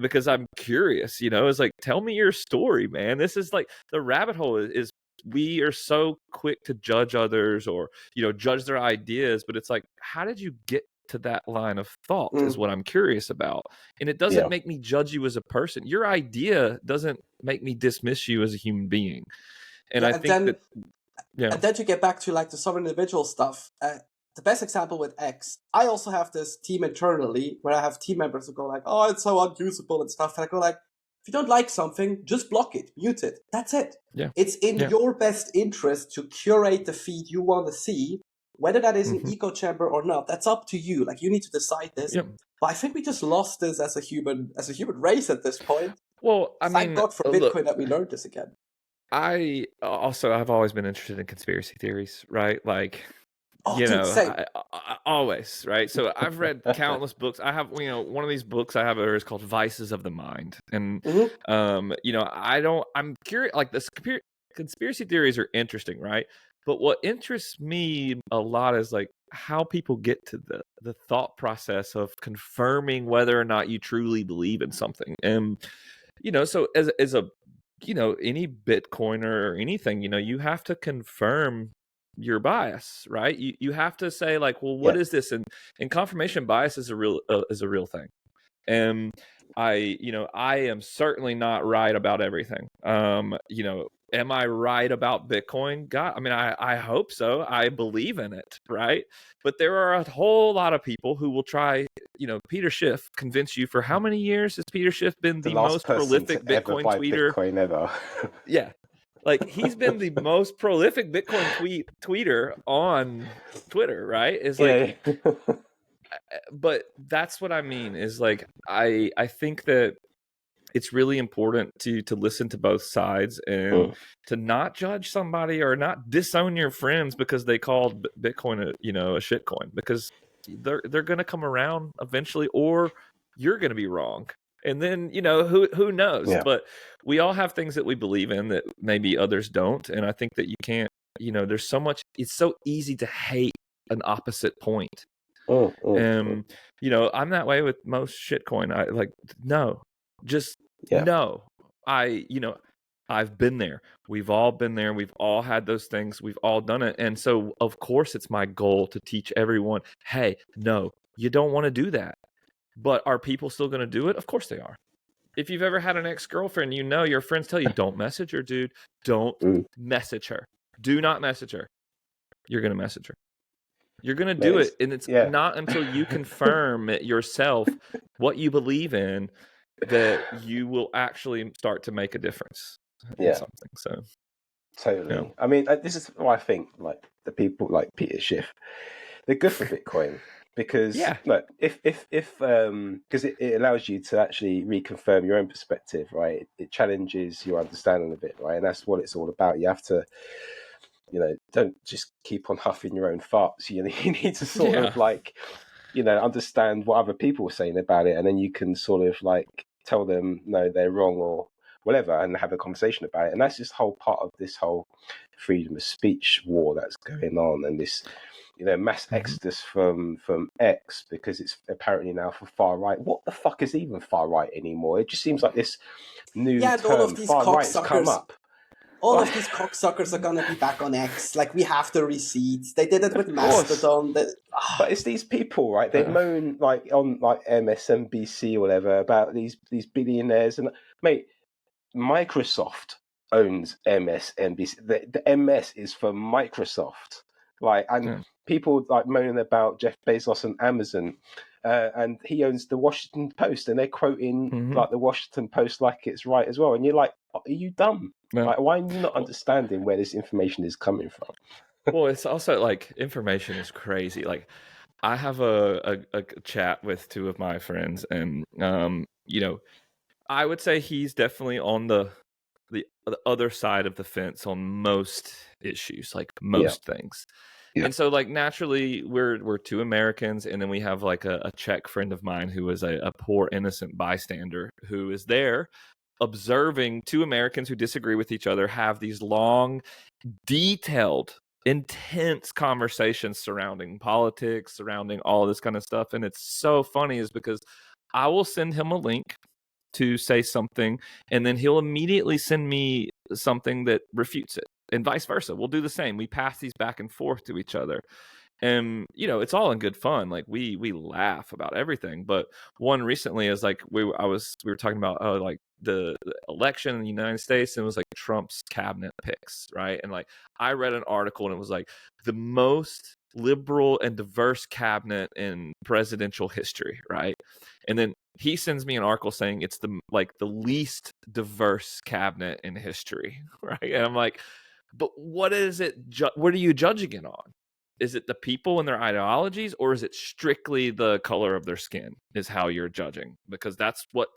because I'm curious. It's like, tell me your story, man. This is like the rabbit hole is we are so quick to judge others or judge their ideas, but it's like, how did you get to that line of thought is what I'm curious about. And it doesn't make me judge you as a person. Your idea doesn't make me dismiss you as a human being. And I think that. Yeah. And then to get back to like the some individual stuff, the best example with X, I also have this team internally where I have team members who go like, oh, it's so unusable and stuff. And I go like, if you don't like something, just block it, mute it. That's it. Yeah. It's in your best interest to curate the feed you want to see, whether that is an echo chamber or not. That's up to you. Like, you need to decide this. Yep. But I think we just lost this as a human race at this point. Well, Thank God for Bitcoin that we learned this again. I've always been interested in conspiracy theories, right? Like, I always, right? So I've read countless books. I have, one of these books I have is called Vices of the Mind. And, I'm curious, like the conspiracy theories are interesting, right? But what interests me a lot is like how people get to the thought process of confirming whether or not you truly believe in something. And, so as a any Bitcoiner or anything, you have to confirm your bias, right? You have to say like, well, what is this? And confirmation bias is a real thing. And I am certainly not right about everything. Am I right about Bitcoin? God, I mean, I hope so. I believe in it, right? But there are a whole lot of people who will try, Peter Schiff convince you for how many years has Peter Schiff been the most prolific Bitcoin tweeter? Bitcoin ever. Yeah. Like, he's been the most prolific Bitcoin tweeter on Twitter, right? It's like, but that's what I mean is like, I think that it's really important to listen to both sides and to not judge somebody or not disown your friends because they called Bitcoin a shitcoin, because they're going to come around eventually, or you're going to be wrong. And then, who knows? Yeah. But we all have things that we believe in that maybe others don't. And I think that you can't, there's so much, it's so easy to hate an opposite point. I'm that way with most shitcoin. I like, no. Just no. I've been there. We've all been there. We've all had those things. We've all done it. And so, of course, it's my goal to teach everyone, hey, no, you don't want to do that. But are people still going to do it? Of course they are. If you've ever had an ex-girlfriend, your friends tell you, don't message her, dude. Don't message her. Do not message her. You're going to message her. You're going to do it. And it's not until you confirm it yourself what you believe in that you will actually start to make a difference in something. So totally. I mean, this is why I think like the people like Peter Schiff, they're good for Bitcoin because look, if because it allows you to actually reconfirm your own perspective, right? It challenges your understanding of it, right? And that's what it's all about. You have to, don't just keep on huffing your own farts. You need to sort of like, understand what other people are saying about it, and then you can sort of like tell them no, they're wrong or whatever, and have a conversation about it. And that's just whole part of this whole freedom of speech war that's going on, and this mass exodus from X, because it's apparently now for far right. What the fuck is even far right anymore? It just seems like this new term, far right, has come up. all of these cocksuckers are gonna be back on X. Like, we have the receipts. They did it with course. Mastodon. But it's these people, right? They moan like on like MSNBC or whatever about these billionaires, and mate, Microsoft owns MSNBC. The MS is for Microsoft. Like, and people like moaning about Jeff Bezos and Amazon, and he owns the Washington Post, and they're quoting like the Washington Post like it's right as well. And you're like, are you dumb? No. Like, why are you not understanding where this information is coming from? Well, it's also like information is crazy. Like, I have a chat with two of my friends, and you know, I would say he's definitely on the other side of the fence on most issues, like most things. Yeah. And so, like, naturally, we're two Americans, and then we have like a Czech friend of mine who is a poor innocent bystander who is there observing two Americans who disagree with each other have these long, detailed, intense conversations surrounding politics, surrounding all this kind of stuff. And it's so funny is because I will send him a link to say something, and then he'll immediately send me something that refutes it, and vice versa. We'll do the same. We pass these back and forth to each other. And it's all in good fun. Like, we laugh about everything. But one recently is like we were talking about like the election in the United States, and it was like Trump's cabinet picks, right? And like, I read an article, and it was like the most liberal and diverse cabinet in presidential history, right? And then he sends me an article saying it's the least diverse cabinet in history, right? And I'm like, but what is it? What are you judging it on? Is it the people and their ideologies, or is it strictly the color of their skin is how you're judging? Because that's what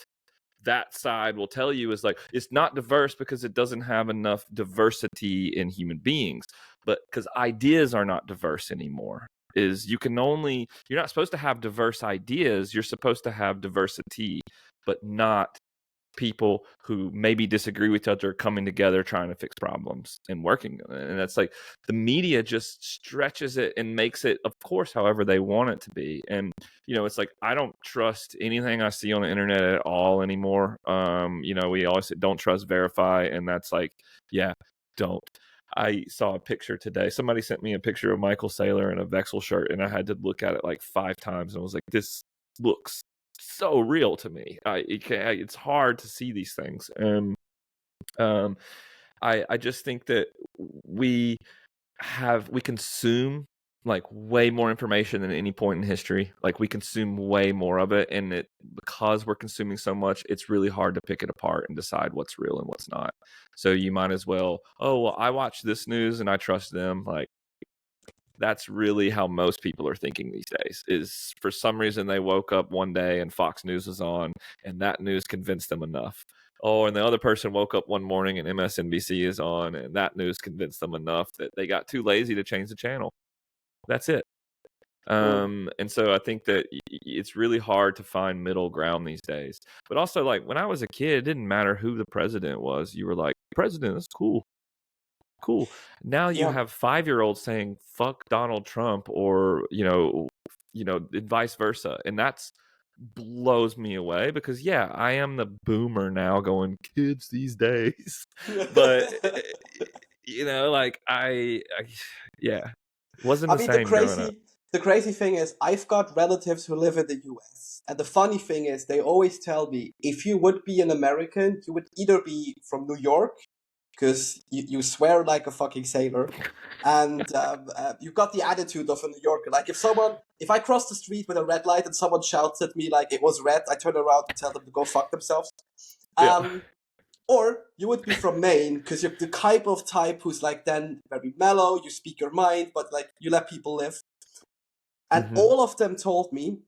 that side will tell you is like, it's not diverse because it doesn't have enough diversity in human beings, but because ideas are not diverse anymore. You're not supposed to have diverse ideas. You're supposed to have diversity, but not people who maybe disagree with each other coming together trying to fix problems and working. And that's like, the media just stretches it and makes it, of course, however they want it to be. And it's like, I don't trust anything I see on the internet at all anymore. We always say don't trust, verify, and that's like, yeah, don't. I saw a picture today. Somebody sent me a picture of Michael Saylor in a Vexl shirt, and I had to look at it like 5 times, and I was like, this looks so real to me. It's hard to see these things. I just think that we consume like way more information than any point in history. Like, we consume way more of it, and because we're consuming so much, it's really hard to pick it apart and decide what's real and what's not. So you might as well, I watch this news and I trust them. Like, that's really how most people are thinking these days, is for some reason they woke up one day and Fox News was on, and that news convinced them enough. And the other person woke up one morning and MSNBC is on, and that news convinced them enough that they got too lazy to change the channel. That's it. And so I think that it's really hard to find middle ground these days. But also, like, when I was a kid, it didn't matter who the president was. You were like, president, that's cool. Now you have 5-year-olds saying fuck Donald Trump, or vice versa, and that's blows me away, because I am the boomer now going, kids these days. But like, I wasn't the same growing up. The crazy thing is, I've got relatives who live in the US, and the funny thing is, they always tell me, if you would be an American, you would either be from New York, because you swear like a fucking sailor, and you've got the attitude of a New Yorker. Like, if I cross the street with a red light and someone shouts at me like it was red, I turn around and tell them to go fuck themselves. Or you would be from Maine, because you're the type who's like then very mellow, you speak your mind, but like you let people live. And all of them told me,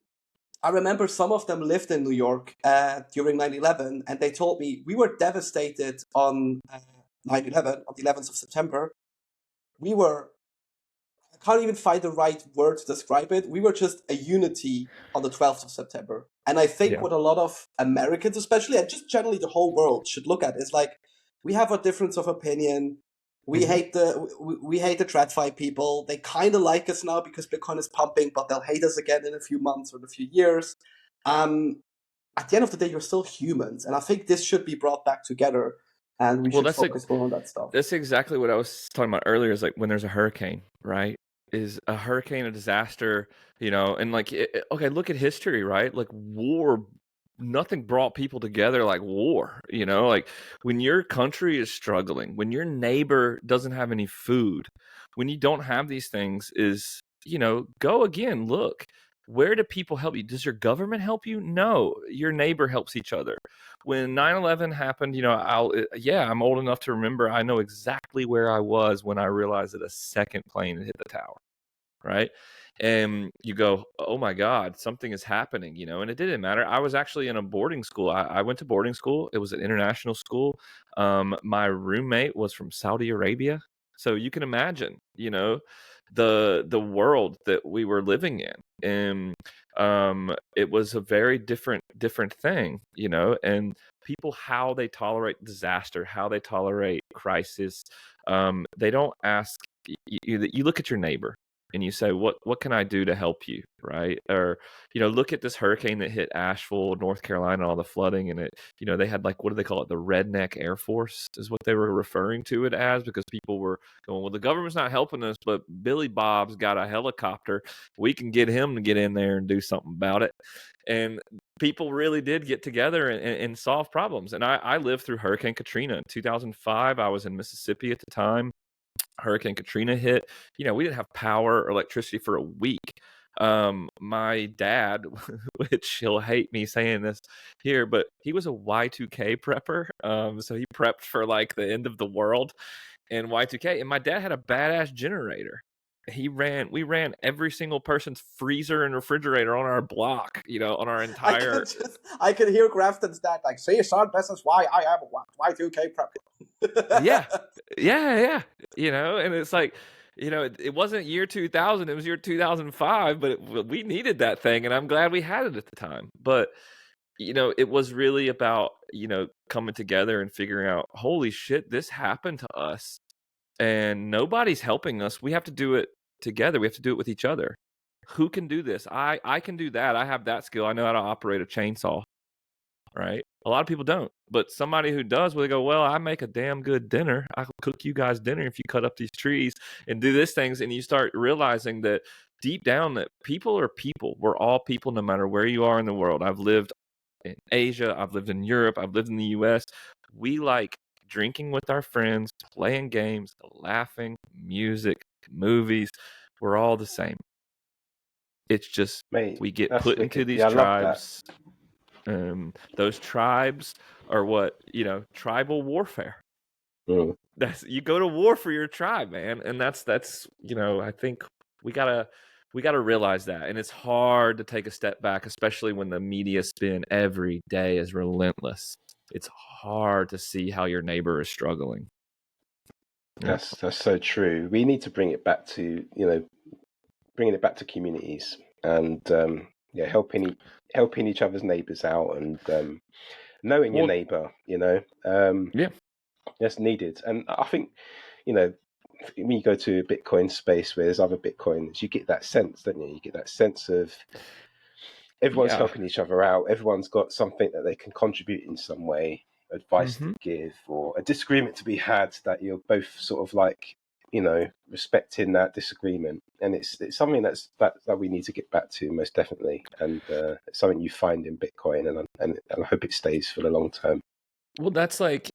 I remember some of them lived in New York during 9/11, and they told me, we were devastated on 9/11, on the 11th of September. I can't even find the right word to describe it. We were just a unity on the 12th of September. And I think what a lot of Americans, especially, and just generally the whole world, should look at is like, we have a difference of opinion. We hate the TradFi people. They kind of like us now because Bitcoin is pumping, but they'll hate us again in a few months or in a few years. At the end of the day, you're still humans. And I think this should be brought back together. and we Well, should focus more on that stuff. that's exactly what I was talking about earlier. Is like when there's a hurricane, right? Is a hurricane a disaster? And like, okay, look at history, right? Like war, nothing brought people together like war. Like when your country is struggling, when your neighbor doesn't have any food, when you don't have these things, go again. Look, where do people help you? Does your government help you? No, your neighbor helps each other. When 9/11 happened, I'm old enough to remember. I know exactly where I was when I realized that a second plane had hit the tower, right? And you go, oh my God, something is happening, and it didn't matter. I was actually in a boarding school. I went to boarding school. It was an international school. My roommate was from Saudi Arabia. So you can imagine, the world that we were living in. And it was a very different thing, and people, how they tolerate disaster, how they tolerate crisis. They don't ask you look at your neighbor and you say, what can I do to help you, right? Or look at this hurricane that hit Asheville, North Carolina, all the flooding, and they had, like, what do they call it, the redneck Air Force is what they were referring to it as, because people were going, well, the government's not helping us, but Billy Bob's got a helicopter, we can get him to get in there and do something about it. And people really did get together and solve problems. And I lived through Hurricane Katrina in 2005. I was in Mississippi at the time. Hurricane Katrina hit. We didn't have power or electricity for a week. My dad, which he'll hate me saying this here, but he was a Y2K prepper. So he prepped for like the end of the world and Y2K. And my dad had a badass generator. We ran every single person's freezer and refrigerator on our block, on our entire. I can hear Grafton's dad like, "See, son, this is why I am a Y2K prepper." Yeah. And it's like, it wasn't year 2000, it was year 2005, but we needed that thing, and I'm glad we had it at the time. But it was really about coming together and figuring out, holy shit, this happened to us and nobody's helping us. We have to do it together. We have to do it with each other. Who can do this? I can do that. I have that skill. I know how to operate a chainsaw, right? A lot of people don't, but somebody who does, they go, well, I make a damn good dinner. I can cook you guys dinner if you cut up these trees and do these things. And you start realizing that deep down that people are people. We're all people, no matter where you are in the world. I've lived in Asia. I've lived in Europe. I've lived in the US. We like drinking with our friends, playing games, laughing, music, movies. We're all the same. It's just, Mate, we get that's put wicked. into these Yeah, I love that. tribes. Those tribes are what, tribal warfare. Mm. You go to war for your tribe, man. And that's I think we gotta realize that. And it's hard to take a step back, especially when the media spin every day is relentless. It's hard to see how your neighbor is struggling. Yeah. That's so true. We need to bring it back to bringing it back to communities and helping each other's neighbors out and knowing your neighbor. Yeah. That's needed. And I think when you go to a Bitcoin space where there's other Bitcoins, you get that sense, don't you? You get that sense of everyone's helping each other out. Everyone's got something that they can contribute in some way, advice to give, or a disagreement to be had that you're both sort of like, respecting that disagreement. And it's something that we need to get back to, most definitely. And it's something you find in Bitcoin, and I hope it stays for the long term. Well, that's like,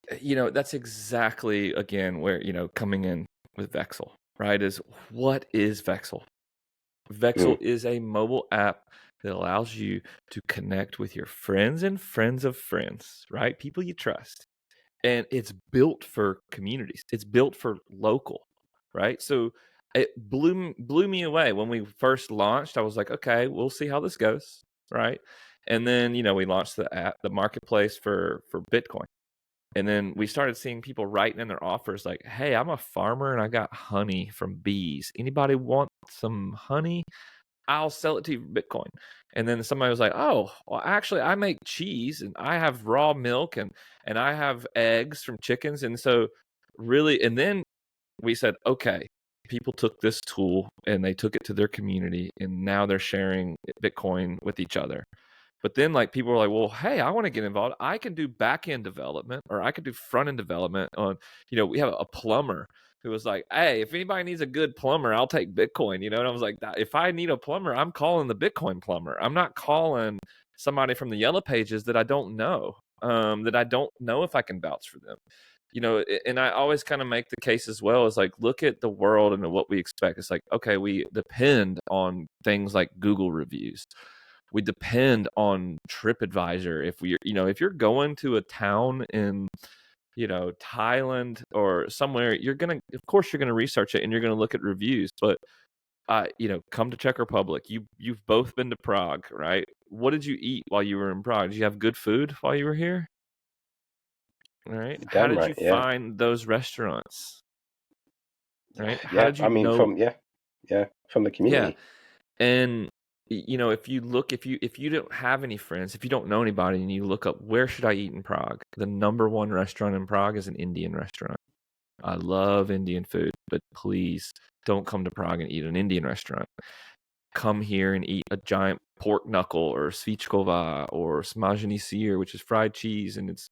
that's exactly, again, where, coming in with Vexl, right? What is Vexl? Vexl is a mobile app that allows you to connect with your friends and friends of friends, right? People you trust. And it's built for communities. It's built for local, right? So it blew me away when we first launched. I was like, okay, we'll see how this goes, right? And then, we launched the app, the marketplace for Bitcoin. And then we started seeing people writing in their offers like, hey, I'm a farmer and I got honey from bees. Anybody want some honey? I'll sell it to you for Bitcoin. And then somebody was like, oh, well, actually, I make cheese and I have raw milk and I have eggs from chickens. And so really, and then we said, okay, people took this tool and they took it to their community and now they're sharing Bitcoin with each other. But then like people were like, well, hey, I want to get involved. I can do back end development, or I could do front end development on, we have a plumber who was like, hey, if anybody needs a good plumber, I'll take Bitcoin, And I was like, if I need a plumber, I'm calling the Bitcoin plumber. I'm not calling somebody from the Yellow Pages that I don't know, that I don't know if I can vouch for them. And I always kind of make the case as well as like, look at the world and what we expect. It's like, okay, we depend on things like Google reviews. We depend on TripAdvisor. If you're going to a town in, Thailand or somewhere, of course you're going to research it and you're going to look at reviews, but come to Czech Republic. You've both been to Prague, right? What did you eat while you were in Prague? Did you have good food while you were here? All right. How Damn did right, you yeah. find those restaurants? Right. How Yeah, did you I mean, know? from the Yeah. community. And if you don't have any friends, if you don't know anybody, and you look up where should I eat in Prague, the number one restaurant in Prague is an Indian restaurant. I love Indian food, but please don't come to Prague and eat an Indian restaurant. Come here and eat a giant pork knuckle or svíčková or smažený sír, which is fried cheese, and it's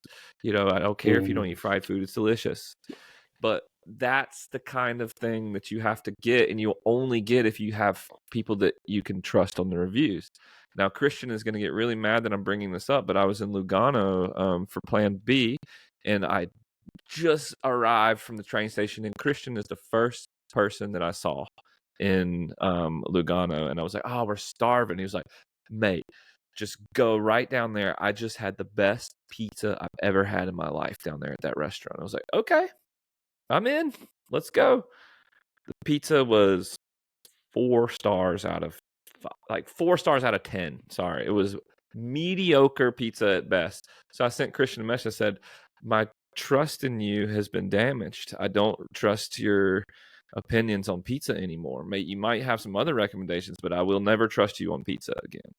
I don't care if you don't eat fried food, it's delicious. But that's the kind of thing that you have to get, and you'll only get if you have people that you can trust on the reviews. Now, Christian is going to get really mad that I'm bringing this up, but I was in Lugano for Plan B, and I just arrived from the train station, and Christian is the first person that I saw in Lugano, and I was like, oh, we're starving. He was like, mate, just go right down there. I just had the best pizza I've ever had in my life down there at that restaurant. I was like, okay, I'm in. Let's go. The pizza was 4 stars out of 4 stars out of 10. Sorry, it was mediocre pizza at best. So I sent Christian a message. I said, my trust in you has been damaged. I don't trust your opinions on pizza anymore. You might have some other recommendations, but I will never trust you on pizza again.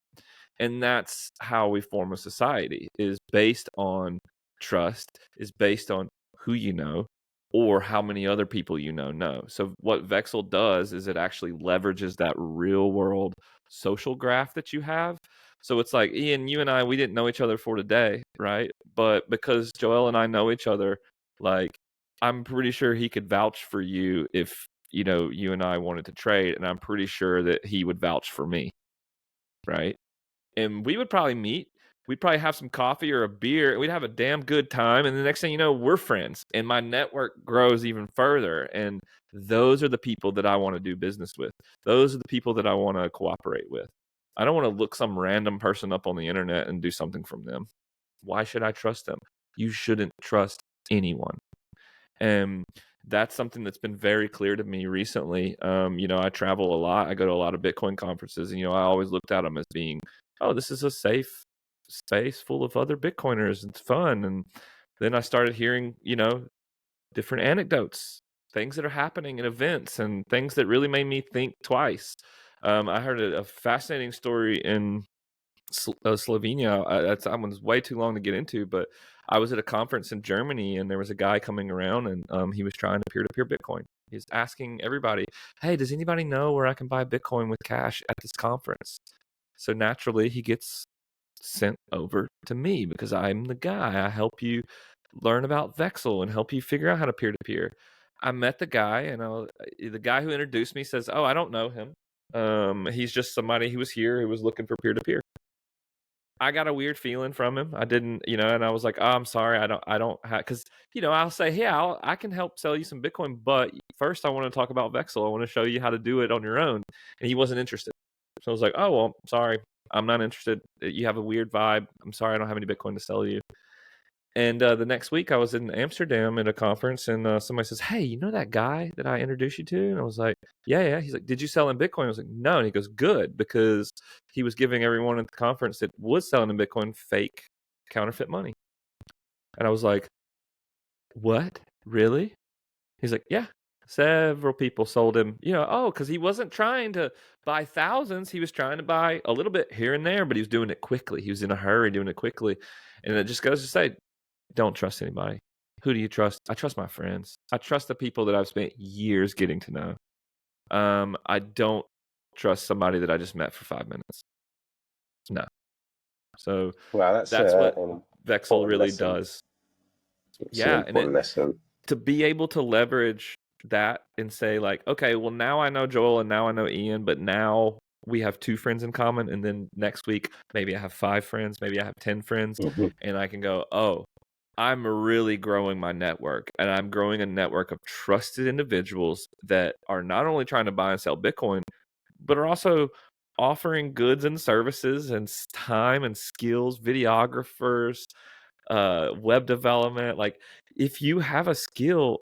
And that's how we form a society, is based on trust, is based on who you know or how many other people know. So what Vexl does is it actually leverages that real world social graph that you have. So it's like, Ian, you and I, we didn't know each other for today, right? But because Joel and I know each other, like, I'm pretty sure he could vouch for you if, you and I wanted to trade, and I'm pretty sure that he would vouch for me, right? And we would probably meet. We'd probably have some coffee or a beer, and we'd have a damn good time. And the next thing you know, we're friends, and my network grows even further. And those are the people that I want to do business with. Those are the people that I want to cooperate with. I don't want to look some random person up on the internet and do something from them. Why should I trust them? You shouldn't trust anyone. And that's something that's been very clear to me recently. I travel a lot. I go to a lot of Bitcoin conferences, and, I always looked at them as being, oh, this is a safe space full of other Bitcoiners. It's fun. And then I started hearing, different anecdotes, things that are happening in events, and things that really made me think twice. I heard a fascinating story in Slovenia. That one's way too long to get into, but I was at a conference in Germany, and there was a guy coming around, and he was trying to peer-to-peer Bitcoin. He's asking everybody, hey, does anybody know where I can buy Bitcoin with cash at this conference? So naturally, he gets sent over to me because I'm the guy. I help you learn about Vexl and help you figure out how to peer-to-peer. I met the guy, and the guy who introduced me says, oh, I don't know him. He's just somebody who was here who was looking for peer-to-peer. I got a weird feeling from him. I didn't, and I was like, oh, I'm sorry. I don't have, because, I'll say, hey, I can help sell you some Bitcoin, but first I want to talk about Vexl. I want to show you how to do it on your own. And he wasn't interested. So I was like, oh, well, sorry. I'm not interested. You have a weird vibe. I'm sorry. I don't have any Bitcoin to sell you. And the next week I was in Amsterdam at a conference, and somebody says, hey, you know that guy that I introduced you to? And I was like, yeah. He's like, did you sell in Bitcoin? I was like, no. And he goes, good, because he was giving everyone at the conference that was selling in Bitcoin fake counterfeit money. And I was like, what? Really? He's like, yeah. Several people sold him, because he wasn't trying to buy thousands. He was trying to buy a little bit here and there, but he was doing it quickly. He was in a hurry doing it quickly. And it just goes to say, don't trust anybody. Who do you trust? I trust my friends. I trust the people that I've spent years getting to know. I don't trust somebody that I just met for 5 minutes. No. So Wow, that's that's what an Vexl important really lesson. does. It's an Yeah, and important lesson. to be able to leverage that and say like, okay, well now I know Joel and now I know Ian, but now we have 2 friends in common, and then next week maybe I have 5 friends, maybe I have 10 friends, and I can go, oh, I'm really growing my network, and I'm growing a network of trusted individuals that are not only trying to buy and sell Bitcoin, but are also offering goods and services and time and skills, videographers, web development. Like, if you have a skill,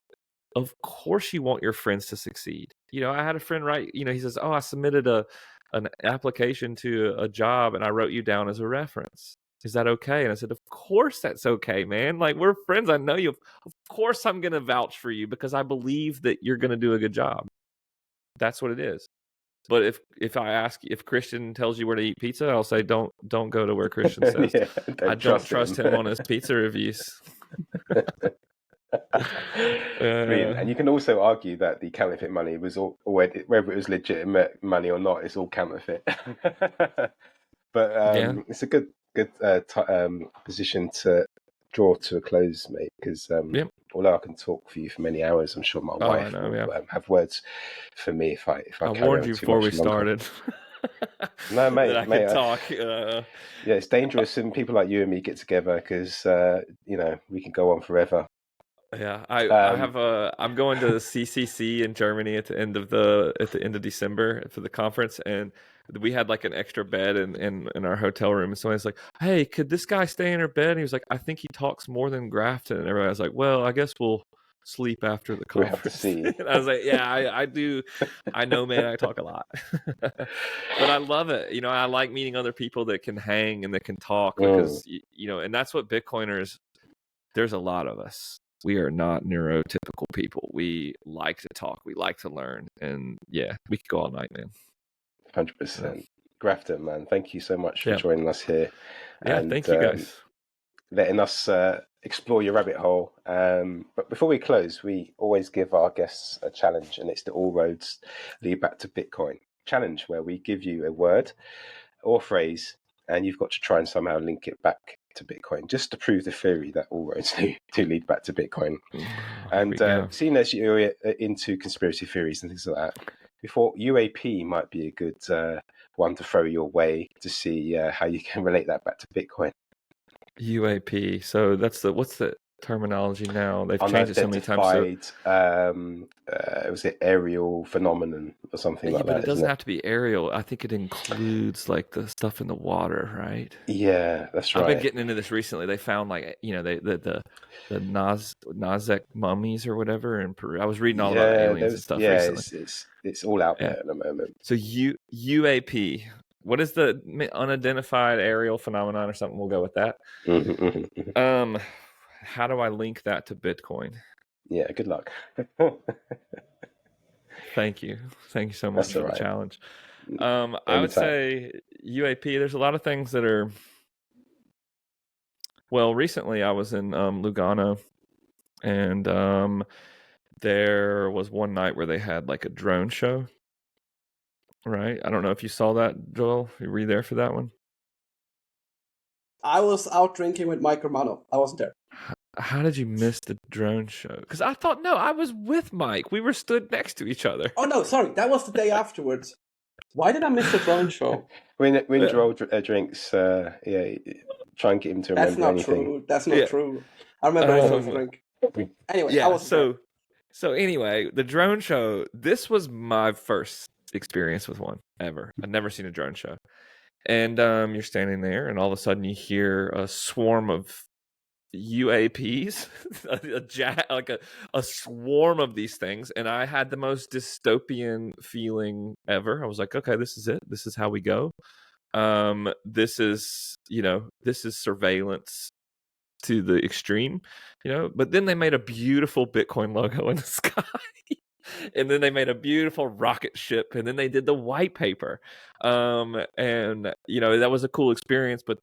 of course you want your friends to succeed. I had a friend write, he says, oh, I submitted an application to a job and I wrote you down as a reference. Is that okay? And I said, of course that's okay, man. Like, we're friends. I know you. Of course I'm going to vouch for you because I believe that you're going to do a good job. That's what it is. But if I ask, if Christian tells you where to eat pizza, I'll say don't go to where Christian says. I don't trust him on his pizza reviews. Brilliant. And you can also argue that the counterfeit money was already, whether it was legitimate money or not, it's all counterfeit. But it's a good position to draw to a close, mate, because although I can talk for you for many hours, I'm sure my wife will have words for me if I warned you before we started. No, mate, that I could talk. Yeah, it's dangerous when people like you and me get together because we can go on forever. Yeah, I'm going to CCC in Germany at the end of December for the conference, and we had like an extra bed in our hotel room, and someone's like, hey, could this guy stay in our bed? And he was like, I think he talks more than Grafton. And everybody was like, well, I guess we'll sleep after the conference. We have to see. And I was like, yeah, I do. I know, man, I talk a lot. But I love it. I like meeting other people that can hang and that can talk because, and that's what Bitcoiners, there's a lot of us. We are not neurotypical people. We like to talk. We like to learn. And yeah, we could go all night, man. 100%. Grafton, man, thank you so much for joining us here. Yeah, and thank you guys. Letting us explore your rabbit hole. But before we close, we always give our guests a challenge, and it's the All Roads Lead Back to Bitcoin challenge, where we give you a word or phrase, and you've got to try and somehow link it back to Bitcoin, just to prove the theory that all roads do lead back to Bitcoin. And seeing as you're into conspiracy theories and things like that, we thought UAP might be a good one to throw your way to see how you can relate that back to Bitcoin. UAP. So what's the terminology now? They've changed it so many times. Was it aerial phenomenon or something like that? But it doesn't have to be aerial. I think it includes like the stuff in the water, right? Yeah, that's right. I've been getting into this recently. They found like the Nazek mummies or whatever in Peru. I was reading all about aliens and stuff recently. It's all out there at the moment. So UAP. What is the unidentified aerial phenomenon or something? We'll go with that. How do I link that to Bitcoin? Yeah, good luck. Thank you so much for the challenge. I would say UAP. There's a lot of things that are. Well, recently I was in Lugano, and there was one night where they had like a drone show. Right? I don't know if you saw that, Joel. Were you there for that one? I was out drinking with Mike Romano. I wasn't there. How did you miss the drone show? Because I thought, no, I was with Mike. We were stood next to each other. Oh, no, sorry. That was the day afterwards. Why did I miss the drone show? When Joel drinks, try and get him to remember anything. That's not true. I remember I was drink. Anyway, I was so anyway, the drone show, this was my first experience with one ever. I'd never seen a drone show. And you're standing there, and all of a sudden you hear a swarm of UAPs, a swarm of these things, and I had the most dystopian feeling ever. I was like, okay, this is it. This is how we go. This is surveillance to the extreme, But then they made a beautiful Bitcoin logo in the sky. And then they made a beautiful rocket ship, and then they did the white paper. And that was a cool experience, but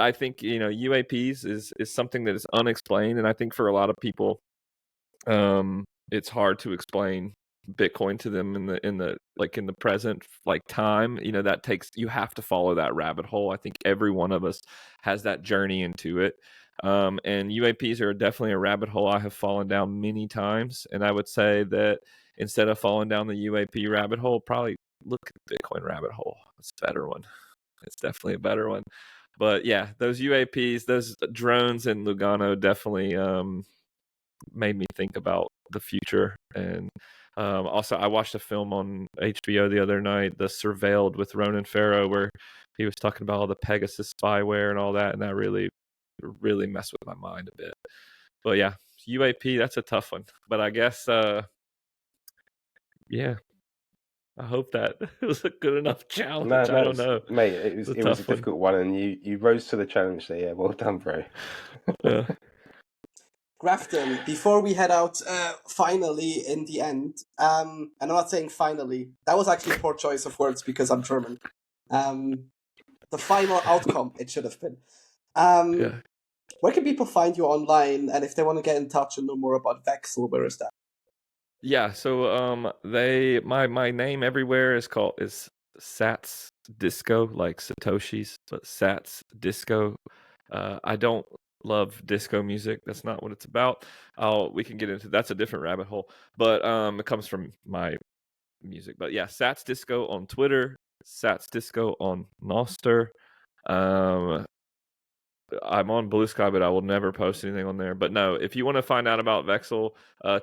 I think, UAPs is something that is unexplained, and I think for a lot of people, it's hard to explain Bitcoin to them in the present time, that takes, you have to follow that rabbit hole. I think every one of us has that journey into it. And UAPs are definitely a rabbit hole I have fallen down many times. And I would say that instead of falling down the UAP rabbit hole, probably look at the Bitcoin rabbit hole. It's a better one. It's definitely a better one. But yeah, those UAPs, those drones in Lugano definitely made me think about the future. And also, I watched a film on HBO the other night, The Surveilled, with Ronan Farrow, where he was talking about all the Pegasus spyware and all that, and that really messed with my mind a bit. But yeah, UAP, that's a tough one. But I guess, yeah, I hope that it was a good enough challenge. No, I don't know, mate. It was a difficult one, and you rose to the challenge. So yeah, well done, bro. Yeah. Grafton, before we head out, finally, in the end, and I'm not saying finally, that was actually a poor choice of words because I'm German. The final outcome, it should have been. Yeah. Where can people find you online, and if they want to get in touch and know more about Vexl, where is that? Yeah, so my name everywhere is Sats Disco, like Satoshi's, but Sats Disco. I don't love disco music. That's not what it's about. We can get into that's a different rabbit hole, but it comes from my music. But yeah, Sats Disco on Twitter, Sats Disco on Nostr. I'm on Blue Sky, but I will never post anything on there. But no, if you want to find out about Vexl,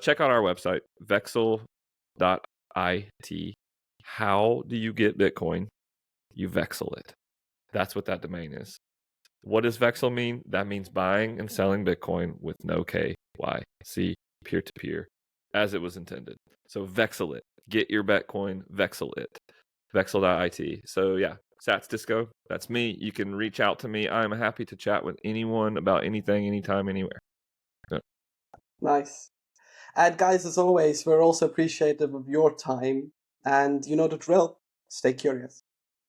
check out our website, vexl.it. How do you get Bitcoin? You Vexl it. That's what that domain is. What does Vexl mean? That means buying and selling Bitcoin with no KYC, peer-to-peer, as it was intended. So Vexl it. Get your Bitcoin, Vexl it. Vexl.it. So yeah, Sats Disco, that's me. You can reach out to me. I'm happy to chat with anyone about anything, anytime, anywhere. Yeah. Nice. And guys, as always, we're also appreciative of your time. And you know the drill. Stay curious.